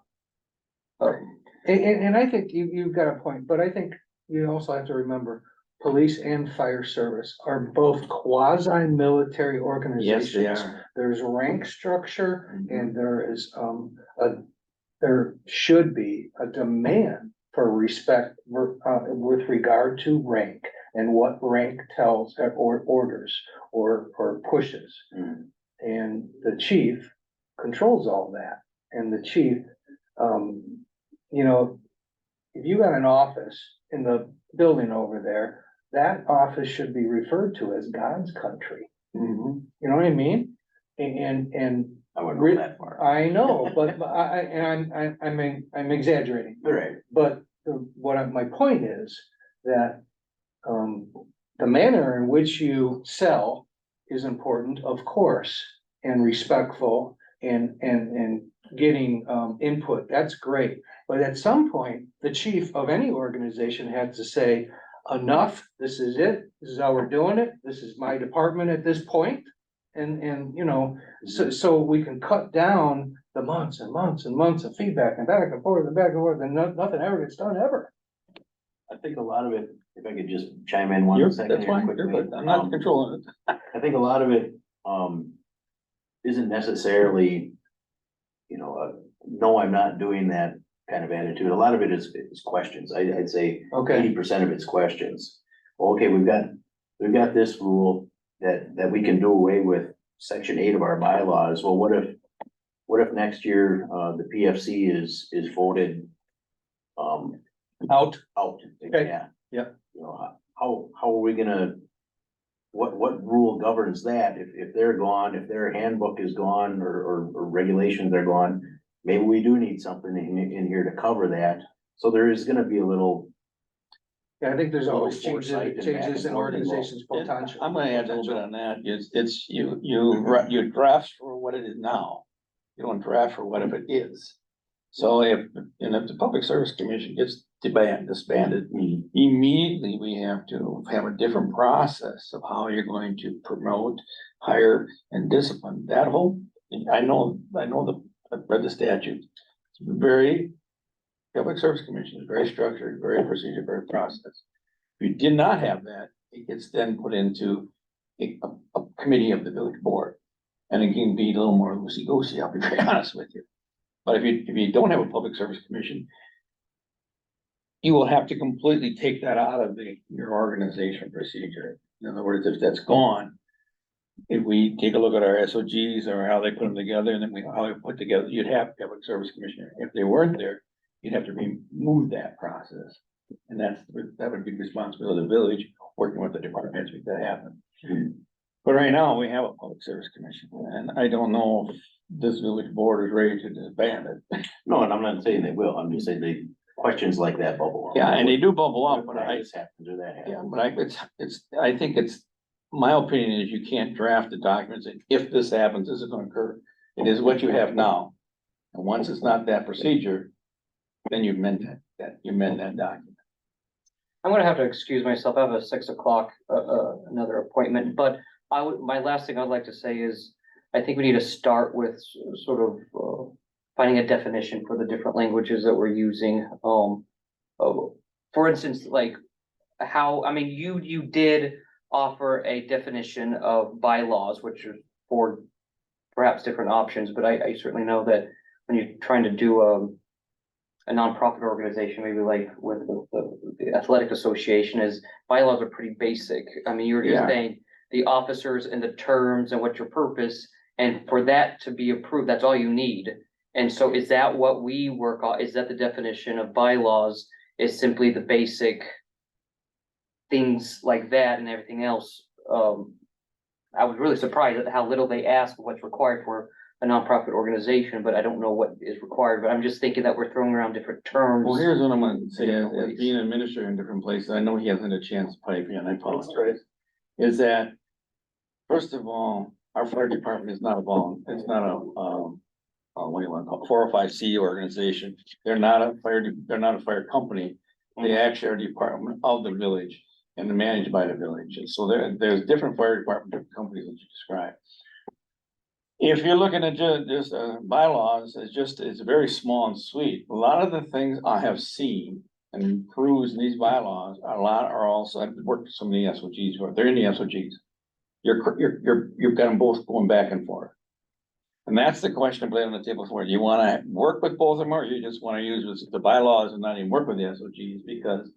And I think you've got a point, but I think you also have to remember, police and fire service are both quasi-military organizations. Yes, they are. There's rank structure and there is, there should be a demand for respect with regard to rank and what rank tells or orders or pushes. And the chief controls all that. And the chief, if you got an office in the building over there, that office should be referred to as God's country. You know what I mean? And I wouldn't go that far. I know, but I'm exaggerating. Right. But my point is that, the manner in which you sell is important, of course, and respectful and getting, input, that's great. But at some point, the chief of any organization has to say, enough, this is it, this is how we're doing it, this is my department at this point. And, so we can cut down the months and months and months of feedback and back and forth and back and forth, and nothing ever gets done ever. I think a lot of it, if I could just chime in one second. That's here fine, quickly. you're good. I'm not controlling it. I think a lot of it, isn't necessarily, no, I'm not doing that kind of attitude. A lot of it is questions. I'd say Okay, 80% of it's questions. Well, okay, we've got this rule that we can do away with section 8 of our bylaws. Well, what if next year, the PFC is voted, out. Okay. Yeah. Yep. How are we gonna, what rule governs that? If they're gone, if their handbook is gone or regulations are gone, maybe we do need something in here to cover that. So there is gonna be a little. Yeah, I think there's always Little foresight and back changes in and forth organizations potential. I'm gonna add a little bit on that, it's you draft for what it is now. You don't draft for what if it is. So if the Public Service Commission gets disbanded, immediately we have to have a different process of how you're going to promote, hire, and discipline. That whole, I know I've read the statute. It's very, Public Service Commission is very structured, very procedure, very process. If you did not have that, it gets then put into a committee of the village board. And it can be a little more loosey-goosey, I'll be very honest with you. But if you don't have a Public Service Commission, you will have to completely take that out of your organization procedure. In other words, if that's gone, if we take a look at our SOGs or how they put them together, and then how we put together, you'd have Public Service Commissioner. If they weren't there, you'd have to remove that process. And that would be the responsibility of the village, working with the departments to make that happen. But right now, we have a Public Service Commission, and I don't know if this village board is ready to disband it. No, and I'm not saying they will. I'm just saying the questions like that bubble up. Yeah, and they do bubble up, but This happens or that happens. I think my opinion is you can't draft the documents, and if this happens, this is gonna occur. It is what you have now. And once it's not that procedure, then you amend that document. I'm gonna have to excuse myself. I have a 6 o'clock, another appointment, but my last thing I'd like to say is, I think we need to start with sort of, finding a definition for the different languages that we're using. For instance, like you did offer a definition of bylaws, which are for perhaps different options, but I certainly know that when you're trying to do, a nonprofit organization, maybe like with the athletic association, is bylaws are pretty basic. I mean, you're just saying the officers and the terms and what's your purpose, and for that to be approved, that's all you need. And so is that what we work on? Is that the definition of bylaws, is simply the basic things like that and everything else, I was really surprised at how little they ask what's required for a nonprofit organization, but I don't know what is required, but I'm just thinking that we're throwing around different terms. Well, here's what I'm gonna say, Different as ways. being an administrator in different places, I know he hasn't had a chance to pipe in, I apologize. Is that, first of all, our fire department is not it's not a, what do you wanna call it, 405C organization. They're not a fire company. They actually are a department of the village and managed by the village. And so there's different fire department, different companies that you described. If you're looking at just bylaws, it's very small and sweet. A lot of the things I have seen and proves in these bylaws, a lot are also, I've worked with so many SOGs, where they're in the SOGs. You've got them both going back and forth. And that's the question I played on the table for. Do you wanna work with both of them, or you just wanna use the bylaws and not even work with the SOGs? Because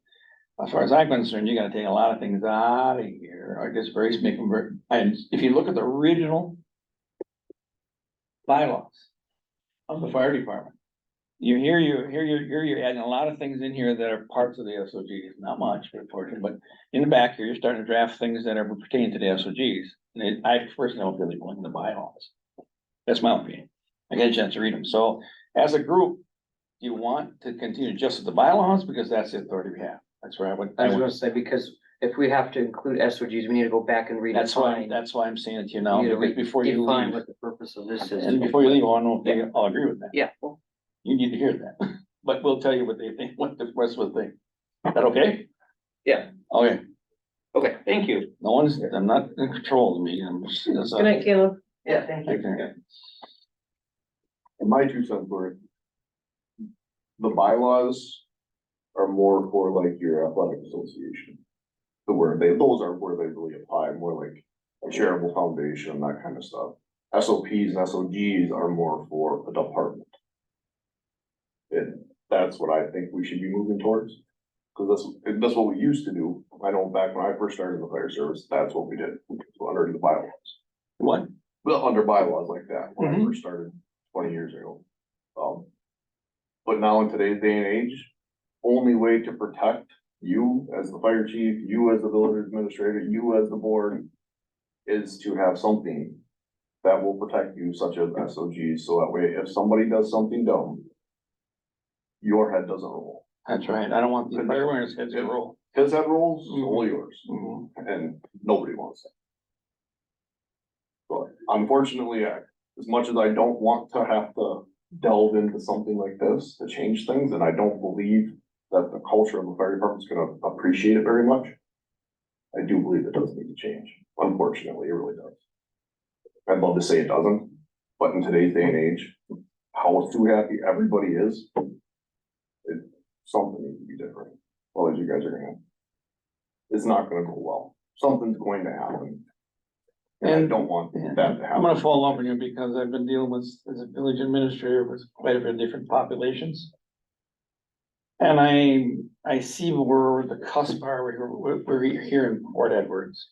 as far as I'm concerned, you gotta take a lot of things out of here, or just make them very, and if you look at the original bylaws of the fire department, you're adding a lot of things in here that are parts of the SOGs, not much, unfortunately, but in the back here, you're starting to draft things that are pertaining to the SOGs. And I personally don't really want the bylaws. That's my opinion. I get a chance to read them. So as a group, you want to continue just with the bylaws because that's the authority we have. That's where I I was gonna say, because if we have to include SOGs, we need to go back and That's why redefine. I'm saying it to you now, We need to because before you Define leave, what the purpose of this is. and before you leave, I wanna know if they all agree with that. Yeah, well, You need to hear that, but we'll tell you what they think, what the rest will think. Is that okay? Yeah. Okay, okay, thank you. no one's, I'm not in control of me, I'm just. Good night, Caleb. Yeah, thank you. Okay. And my 2 cents were, the bylaws are more for like your athletic association. Those are where they really apply, more like a charitable foundation, that kind of stuff. SOPs and SOGs are more for a department. And that's what I think we should be moving towards. Cause that's what we used to do. I know back when I first started in the fire service, that's what we did, so under the bylaws. What? Well, under bylaws like that, when I Mhm. first started 20 years ago. But now in today's day and age, only way to protect you as the fire chief, you as the village administrator, you as the board, is to have something that will protect you, such as SOGs, so that way if somebody does something dumb, your head doesn't roll. That's right, I don't want the fireworks heads to roll. His head rolls, all yours, Mhm. and nobody wants that. But unfortunately, as much as I don't want to have to delve into something like this to change things, and I don't believe that the culture of the fire department is gonna appreciate it very much, I do believe it does need to change. Unfortunately, it really does. I'd love to say it doesn't, but in today's day and age, how too happy everybody is, something needs to be different. Otherwise, you guys are gonna, it's not gonna go well. Something's going to happen. And I don't want that to happen. I'm gonna follow up on you because I've been dealing with, as a village administrator, with quite a bit of different populations. And I see where the cusp are, we're here in Port Edwards.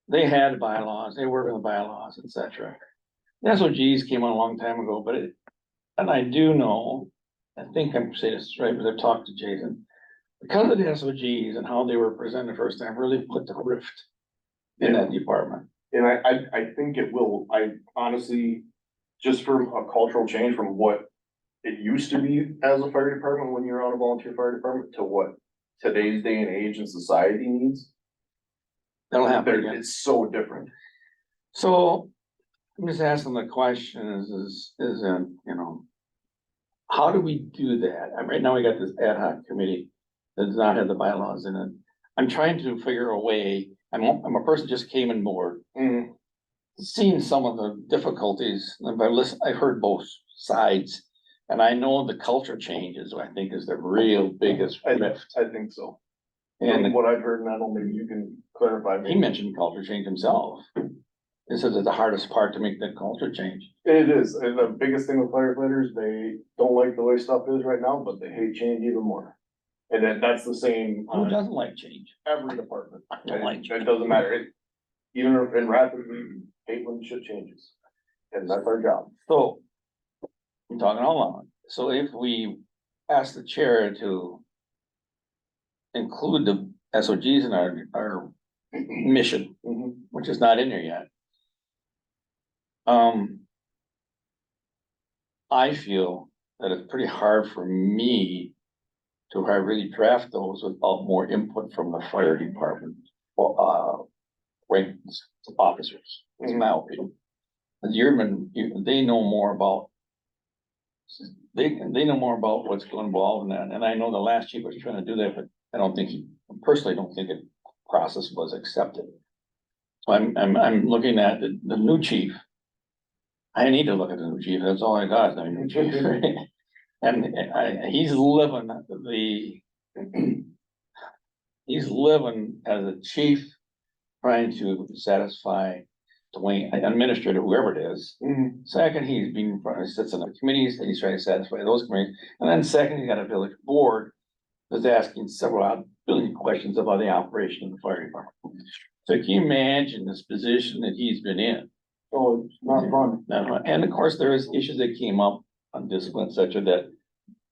They had bylaws, they work with the bylaws, et cetera. The SOGs came on a long time ago, and I do know, I think I'm saying this right, but I've talked to Jason. Because of the SOGs and how they were presented the first time, really put the rift in that department. And I think it will, I honestly, just from a cultural change from what it used to be as a fire department when you're on a volunteer fire department to what today's day and age and society needs. That'll happen again. It's so different. So I'm just asking the question how do we do that? Right now we got this ad hoc committee that does not have the bylaws in it. I'm trying to figure a way, I'm a person just came on board. Seen some of the difficulties, and I've heard both sides. And I know the culture changes, I think is the real biggest rift. I think so. And From what I've heard, and I don't know, maybe you can clarify. he mentioned culture change himself. This is the hardest part to make that culture change. It is, and the biggest thing with firefighters, they don't like the way stuff is right now, but they hate change even more. And that's the same Who on doesn't like change? every department. I don't like It doesn't matter. Even in rapidly, hate when shit changes. And that's our job. So, I'm talking all along. So if we ask the chair to include the SOGs in our mission, which is not in there yet. I feel that it's pretty hard for me to really draft those without more input from the fire department, or, rankings officers, in my opinion. They know more about. They know more about what's going involved in that, and I know the last chief was trying to do that, but I personally don't think the process was accepted. So I'm looking at the new chief. I need to look at the new chief, that's all I got, I mean, new chief. And he's living he's living as a chief, trying to satisfy Dwayne, administrator, whoever it is. Second, sits in the committees, and he's trying to satisfy those committees. And then second, you got a village board that's asking several billion questions about the operation of the fire department. So can you imagine this position that he's been in? Oh, it's not fun. And of course, there is issues that came up on discipline such as that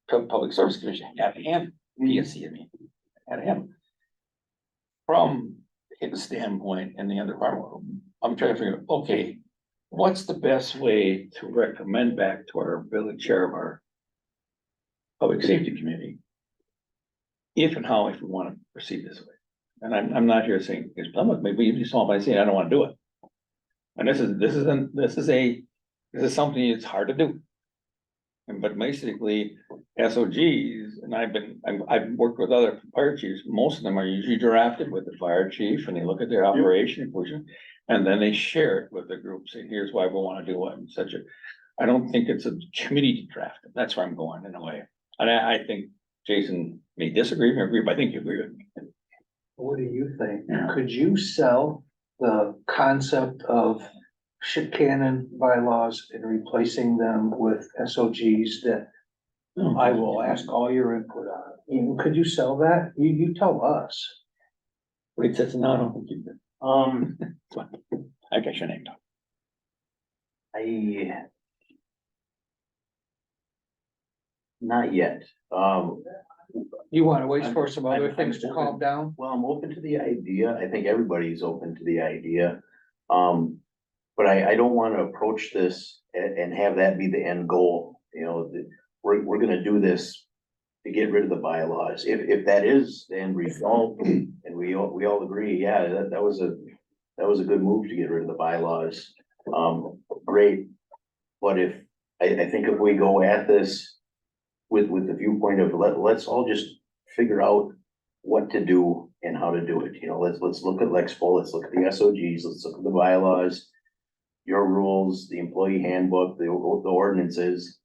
Public Service Commission had to handle, PSC, I mean, had to handle. From his standpoint and the other department, I'm trying to figure out, okay, what's the best way to recommend back to our village chair of our Public Safety Committee? If and how, if we want to proceed this way. And I'm not here saying it's public, maybe you saw by saying I don't want to do it. And this is something that's hard to do. But basically, SOGs, and I've worked with other fire chiefs, most of them are usually drafted with the fire chief, and they look at their operation, and then they share it with the group, saying, here's why we want to do it, and I don't think it's a committee to draft it, that's where I'm going in a way. And I think Jason may disagree, or agree, but I think you agree with me. What do you think? Yeah. Could you sell the concept of shit cannon bylaws and replacing them with SOGs that I will ask all your input on? Could you sell that? You tell us. Wait, that's no, I don't think you did. I got your name. Not yet. You wanna wait for some other things to calm down? Well, I'm open to the idea. I think everybody's open to the idea. But I don't want to approach this and have that be the end goal, you know, we're gonna do this to get rid of the bylaws. If that is the end result, and we all agree, yeah, that was a good move to get rid of the bylaws. Great. But I think if we go at this with the viewpoint of let's all just figure out what to do and how to do it, you know, let's look at Lexipol, let's look at the SOGs, let's look at the bylaws, your rules, the employee handbook, the ordinances,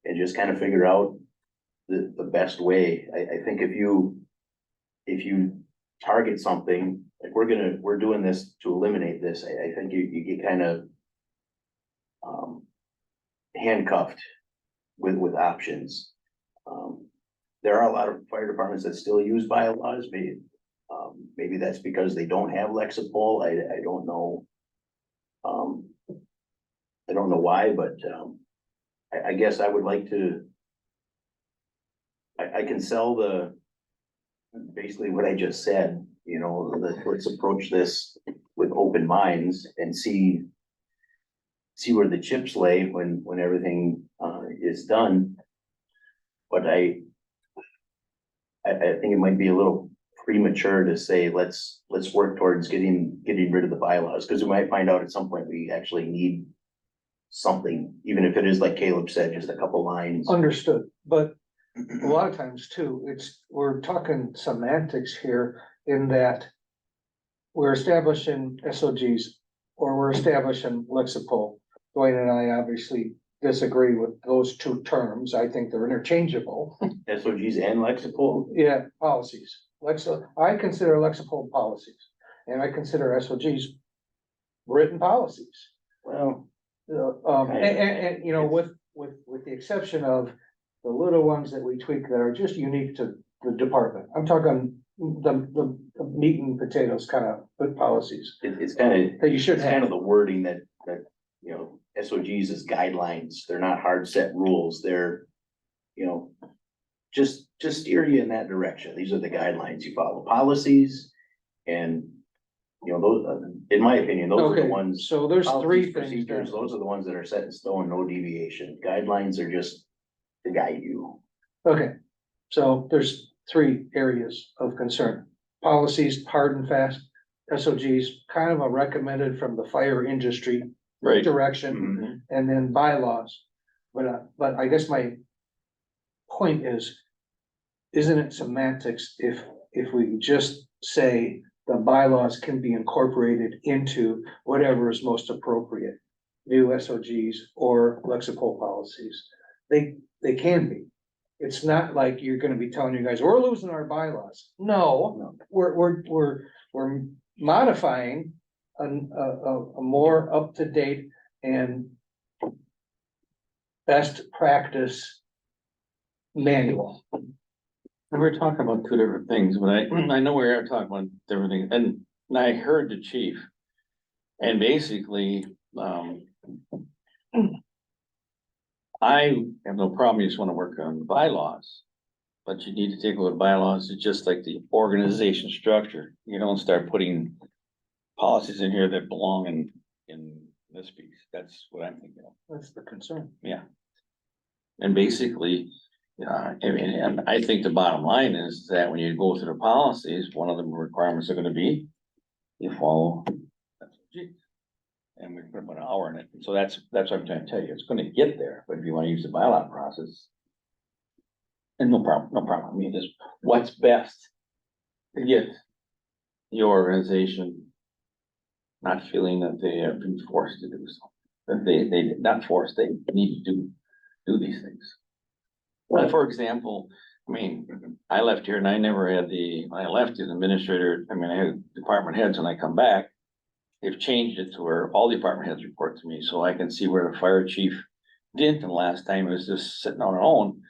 and just kind of figure out the best way. I think if you target something, like we're doing this to eliminate this, I think you get kind of handcuffed with options. There are a lot of fire departments that still use bylaws, maybe that's because they don't have Lexipol, I don't know. I don't know why, but I guess I would like to. I can sell basically what I just said, you know, let's approach this with open minds and see where the chips lay when everything is done. But I think it might be a little premature to say, let's work towards getting rid of the bylaws, because we might find out at some point we actually need something, even if it is like Caleb said, just a couple lines. Understood, but a lot of times too, we're talking semantics here in that we're establishing SOGs or we're establishing Lexipol. Dwayne and I obviously disagree with those two terms. I think they're interchangeable. SOGs and Lexipol? Yeah, policies. I consider Lexipol policies and I consider SOGs written policies. Well, And you know, with the exception of the little ones that we tweak that are just unique to the department. I'm talking the meat and potatoes kind of good policies it's kind of, that you should it's kind have. of the wording that, you know, SOGs is guidelines. They're not hard set rules. They're, you know, just steer you in that direction. These are the guidelines you follow, policies. And, you know, those, in my opinion, those are the Okay, ones. so there's three Policies, things. procedures, then. those are the ones that are set in stone, no deviation. Guidelines are just to guide you. Okay, so there's three areas of concern. Policies, hard and fast, SOGs, kind of a recommended from the fire industry Right. direction, Mhm. and then bylaws. But I guess my point is, isn't it semantics if we just say the bylaws can be incorporated into whatever is most appropriate? New SOGs or Lexipol policies, they can be. It's not like you're gonna be telling you guys, we're losing our bylaws. No, we're modifying a more up-to-date and best practice manual. And we're talking about two different things, but I know we are talking about different things, and I heard the chief. And basically, I have no problem, you just wanna work on the bylaws. But you need to take a look at bylaws, it's just like the organization structure, you don't start putting policies in here that belong in this piece, that's what I'm thinking of. That's the concern. And basically, and I think the bottom line is that when you go through the policies, one of the requirements are gonna be, you follow. SOG. And we put about an hour in it, so that's what I'm trying to tell you, it's gonna get there, but if you wanna use the bylaw process. And no problem, I mean, just what's best to get the organization. Not feeling that they have been forced to do something, that they, not forced, they need to do these things. Well, for example, I mean, I left here and I never had when I left as administrator, I mean, I had department heads when I come back. They've changed it to where all department heads report to me, so I can see where the fire chief didn't, and last time it was just sitting on their own.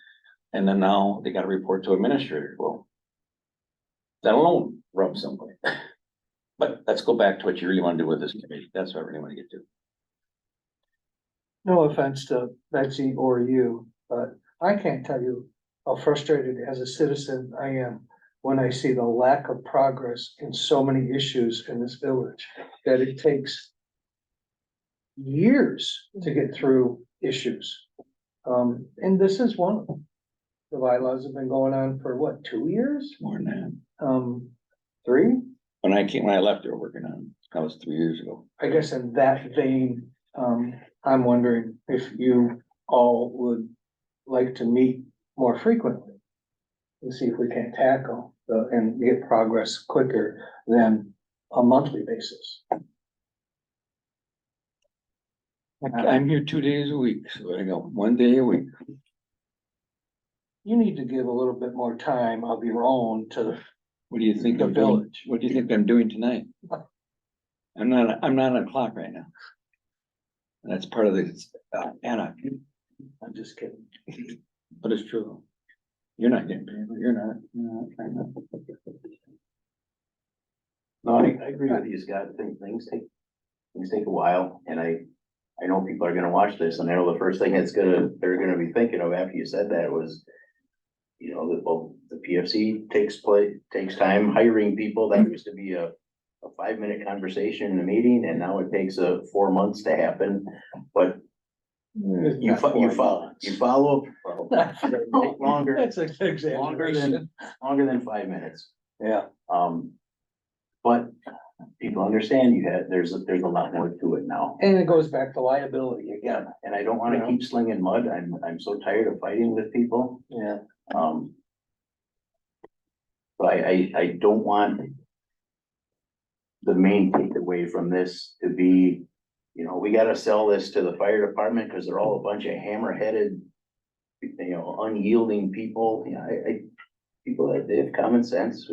And then now they gotta report to administrator, well. That alone rubs somebody. But let's go back to what you really wanna do with this committee, that's what I really wanna get to. No offense to Betsy or you, but I can't tell you how frustrated as a citizen I am when I see the lack of progress in so many issues in this village, that it takes years to get through issues. And this is one of them. The bylaws have been going on for what, 2 years? More than that. 3? When I left, they were working on, that was 3 years ago. I guess in that vein, I'm wondering if you all would like to meet more frequently. And see if we can tackle and get progress quicker than a monthly basis. I'm here 2 days a week, so I go 1 day a week. You need to give a little bit more time of your own to What do you think the I'm doing? village. What do you think I'm doing tonight? I'm not on a clock right now. That's part of the anarchy, I'm just kidding. but it's true. You're not getting paid, you're not. No, I agree with you, Scott. I think things take a while, and I know people are gonna watch this, and I know the first thing they're gonna be thinking of after you said that was, you know, the PFC takes time hiring people. That used to be a 5-minute conversation in a meeting, and now it takes 4 months to happen, but you follow, well, take longer, That's an exaggeration. longer than 5 minutes. Yeah. But people understand there's a lot more to it now. And it goes back to liability Yeah, again. and I don't wanna keep slinging mud. I'm so tired of fighting with people. Yeah. But I don't want the main takeaway from this to be, you know, we gotta sell this to the fire department because they're all a bunch of hammer-headed, you know, unyielding people. You know, people that they have common sense.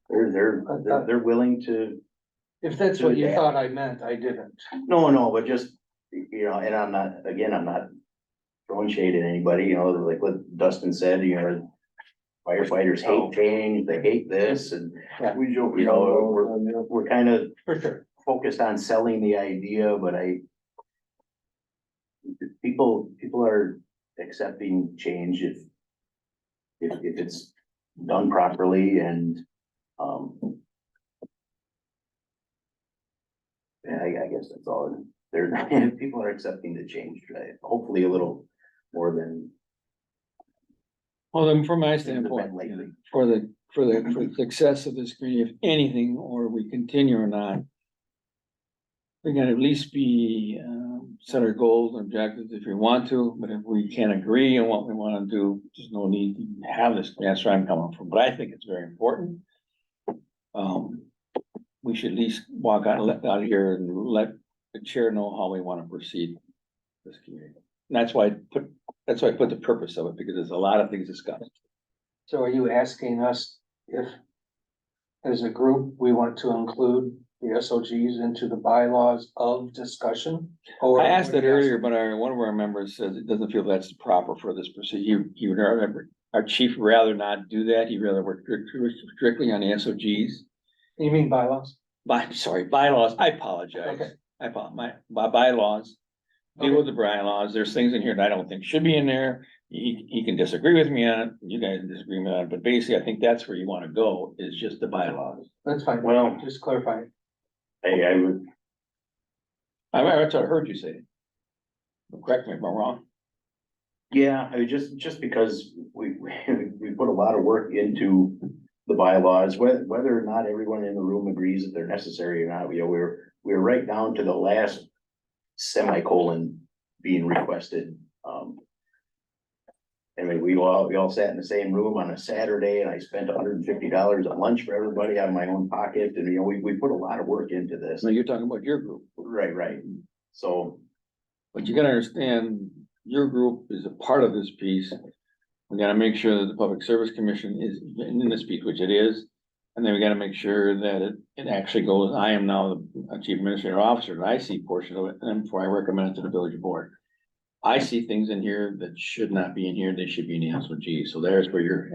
They're willing to. If that's what you thought I meant, I didn't. No, but just, you know, and I'm not throwing shade at anybody, you know, like what Dustin said, you know, firefighters hate change, they hate this, and We joke. you know, we're kind of For sure. focused on selling the idea, but people are accepting change if it's done properly and, yeah, I guess that's all. They're, people are accepting the change, right? Hopefully a little more than. Well, then from my Things have been standpoint, lately. for the success of this community, if anything, or we continue or not. We gotta at least be, set our goals and objectives if we want to, but if we can't agree on what we wanna do, there's no need to have this, that's where I'm coming from, but I think it's very important. We should at least walk out here and let the chair know how we wanna proceed this community. And that's why I put the purpose of it, because there's a lot of things discussed. So are you asking us if, as a group, we want to include the SOGs into the bylaws of discussion? Or I asked that earlier, but one of our members says it doesn't feel that's proper for this procedure. He would rather, our chief rather not do that. He'd rather work strictly on the SOGs. You mean bylaws? Sorry, bylaws. I apologize. Okay. My bylaws. Deal with the bylaws. There's things in here that I don't think should be in there. He can disagree with me on it. You guys can disagree with me on it, but basically I think that's where you wanna go, is just the bylaws. That's fine. Well- Just clarify. I would, That's what I heard you say. Correct me if I'm wrong. yeah, I mean, just because we put a lot of work into the bylaws, whether or not everyone in the room agrees that they're necessary or not, we're right down to the last semicolon being requested. I mean, we all sat in the same room on a Saturday and I spent $150 at lunch for everybody out of my own pocket. And, we put a lot of work into this. So you're talking about your group. Right. So, But you gotta understand, your group is a part of this piece. We gotta make sure that the Public Service Commission is in this piece, which it is. And then we gotta make sure that it actually goes, I am now the Chief Administrative Officer, and I see portion of it, and before I recommend it to the village board. I see things in here that should not be in here, they should be in the SOG, so there's where you're,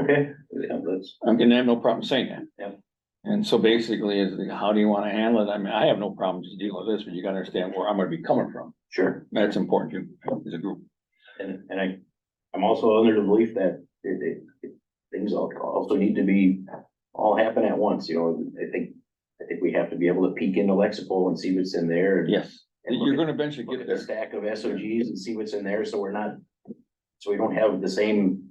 okay, yeah, that's, I'm gonna have no problem saying that. Yep. And so basically, how do you wanna handle it? I mean, I have no problem just dealing with this, but you gotta understand where I'm gonna be coming from. sure. That's important to, as a group. And I'm also under the belief that things also need to be all happen at once, I think we have to be able to peek into Lexipol and see what's in there. and- Yes, and look you're at- gonna eventually Look get at the there. stack of SOGs and see what's in there, so we don't have the same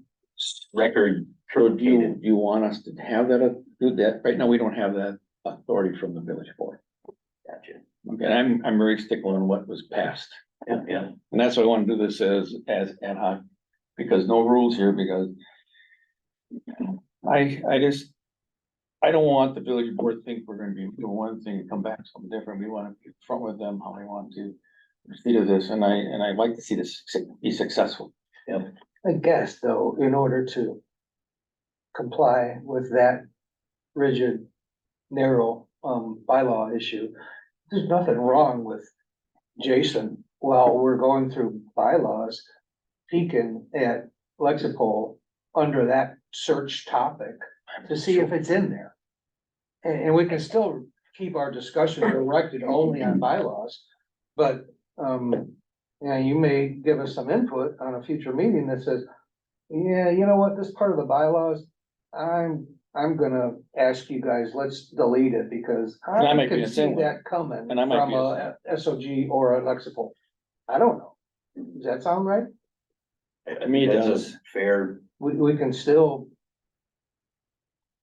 record. So do you want us to have that, do that? Right now, we don't have that authority from the village board. Gotcha. Okay, I'm very stickler on what was passed. Yeah. And that's why I want to do this as ad hoc, because no rules here, because I don't want the village board to think we're gonna be doing one thing and come back something different. We wanna be front with them, how we want to proceed with this, and I'd like to see this be successful. I guess, though, in order to comply with that rigid, narrow, bylaw issue, there's nothing wrong with Jason, while we're going through bylaws, peeking at Lexipol under that search topic to see if it's in there. And we can still keep our discussion directed only on bylaws, but, you may give us some input on a future meeting that says, yeah, you know what, this part of the bylaws, I'm gonna ask you guys, let's delete it because And I I might be can the same see way. that coming And I might from be the a SOG or a Lexipol. I don't know. Does that sound right? To me, it That's a does. Fair, We can still,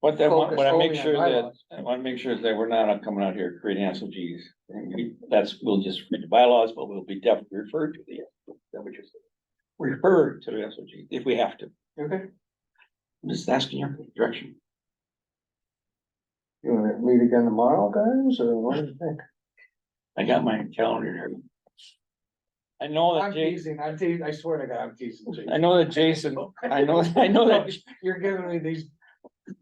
What I Focus wanna make only on sure that, bylaws. I wanna make sure that we're not coming out here creating SOGs. And we'll just read the bylaws, but we'll be definitely referred to the, that what you're saying. Refer to the SOG if we have to. okay, I'm just asking your direction. you wanna meet again tomorrow, guys, or what do you think? I got my calendar here. I know I'm that Jason, teasing, I swear to God, I'm teasing. Jason. I know that Jason, I know that. You're giving me these,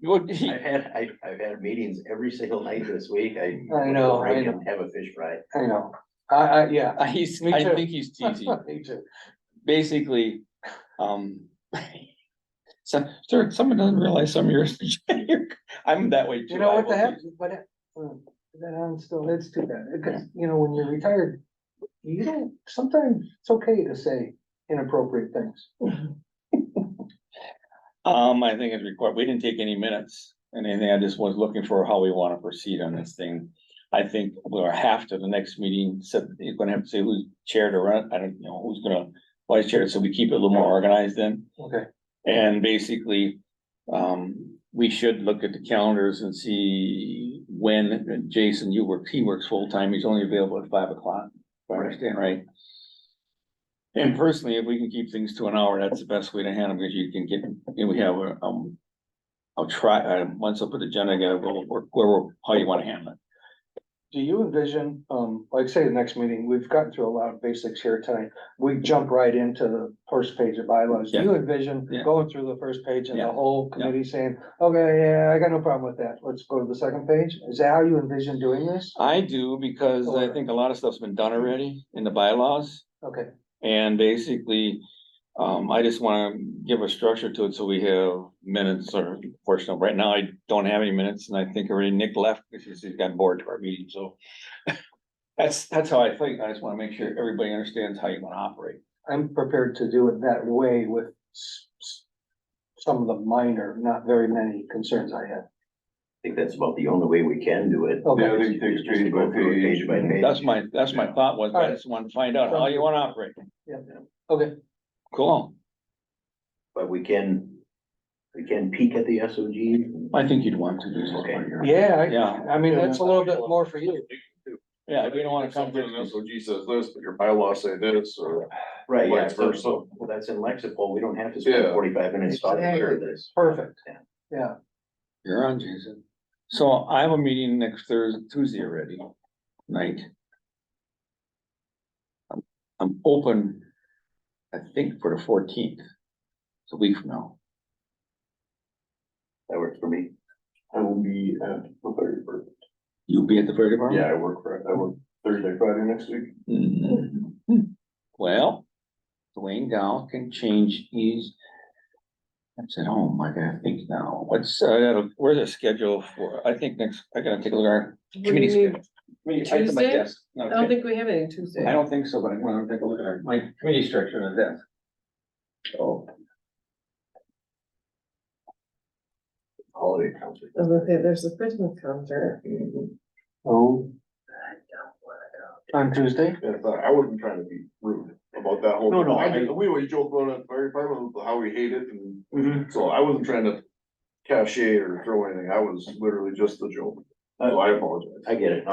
I've had meetings every single night this week, I know, break I know. and have a fish fry. I know, yeah. I Me too. think he's teasing. Me too. Basically, someone doesn't realize some of yours, I'm that way too. You know I what the will heck, tease. but that I'm still, it's too bad, because, when you're retired, you don't, sometimes it's okay to say inappropriate things. I think it's required, we didn't take any minutes and anything, I just was looking for how we wanna proceed on this thing. I think we'll have to the next meeting, so you're gonna have to say who's chair to run, I don't know, who's gonna vice chair, so we keep it a little more organized then. Okay, And basically, we should look at the calendars and see when Jason, he works full-time, he's only available at 5 o'clock, if I understand right. And personally, if we can keep things to an hour, that's the best way to handle, because you can get, we have, I'll try, once I put the agenda together, we'll work, how you wanna handle it. do you envision, like say the next meeting, we've gotten through a lot of basics here tonight. We jump right into the first page of bylaws. Do you envision Yeah. going through the first page and Yeah. the whole committee saying, okay, yeah, I got no problem with that. Let's go to the second page? Is that how you envision doing this? I do, because I think a lot of stuff's been done already in the bylaws, Okay, and basically, I just wanna give a structure to it, so we have minutes or portion of, right now, I don't have any minutes, and I think already Nick left, because he's got bored to our meeting, so. That's how I think, I just wanna make sure everybody understands how you wanna operate. I'm prepared to do it that way with some of the minor, not very many concerns I have. I think that's about the only way we can do it. Okay. Yeah, they take Just to go through it page by page. That's my thought was, I just wanna find out how you wanna operate. Okay, Cool, But we can peek at the SOG. I think you'd want to do so. Okay. yeah, Yeah, I mean, that's a little bit more for you. yeah, we don't wanna come Something to in SOG says this, but your bylaws say this, or. Right, yeah, Vice versa. so that's in Lexipol, we don't have to spend Yeah. 45 minutes talking about this. Perfect. Yeah. Yeah, You're on, Jason. So I have a meeting next Tuesday already, night. I'm open, I think, for the 14th. It's a week from now. That works for me. I will be at the 31st. You'll be at the fire department? Yeah, I work Thursday, Friday next week. Mhm. Well, Dwayne Gal can change these. That's at home, I gotta think now. Where's the schedule for, I think I gotta take a look at our What do committee you need? schedule. Committee- I have my Tuesday? desk. No, I don't think we have any Tuesday. I don't think so, but I wanna take a look at my committee structure on the desk. So, Holiday concert. I was gonna say, there's a Christmas concert. oh. On Tuesday? Yeah, I wasn't trying to be rude about that whole. No, We always joke about it, fire department, how we hate it, and Mhm. so I wasn't trying to cachet or throw anything, I was literally just a joke. So I apologize. I get it.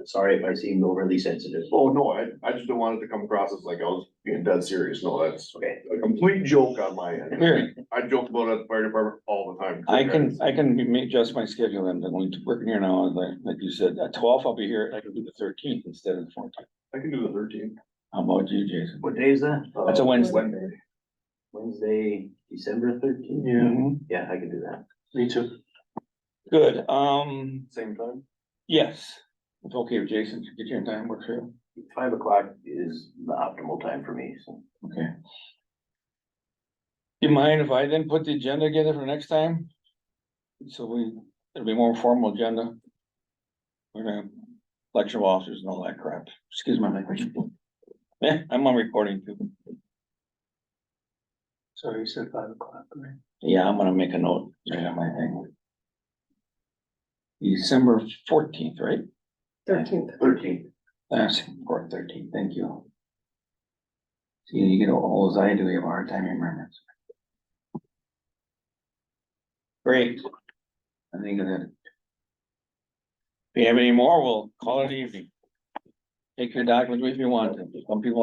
Sorry if I seemed overly sensitive. Oh, no, I just didn't want it to come across as like I was being dead serious, no, that's Okay. a complete joke on my end. here, I joke about it at the fire department all the time. I can adjust my schedule and I'm going to work here now, like you said, at 12, I'll be here, I can do the 13th instead of the 14th. I can do the 13th. How about you, Jason? What day is that? That's a Wednesday. Wednesday, December 13th? Mhm. Yeah, I can do that. Me too. Good, Same time? yes, it's okay with Jason, get your time, work for you, 5 o'clock is the optimal time for me, so. okay. You mind if I then put the agenda together for next time? So it'll be more formal agenda. We're gonna have election of officers and all that crap, excuse my language. Yeah, I'm on recording too. So you said 5 o'clock, right? Yeah, I'm gonna make a note, right on my thing. December 14th, right? 13th. 13th. That's for 13th, thank you. See, you get old as I do, you have a hard time remembering. Great. I think of that. If you have any more, we'll call it evening. Take your documents with you if you want to. Some people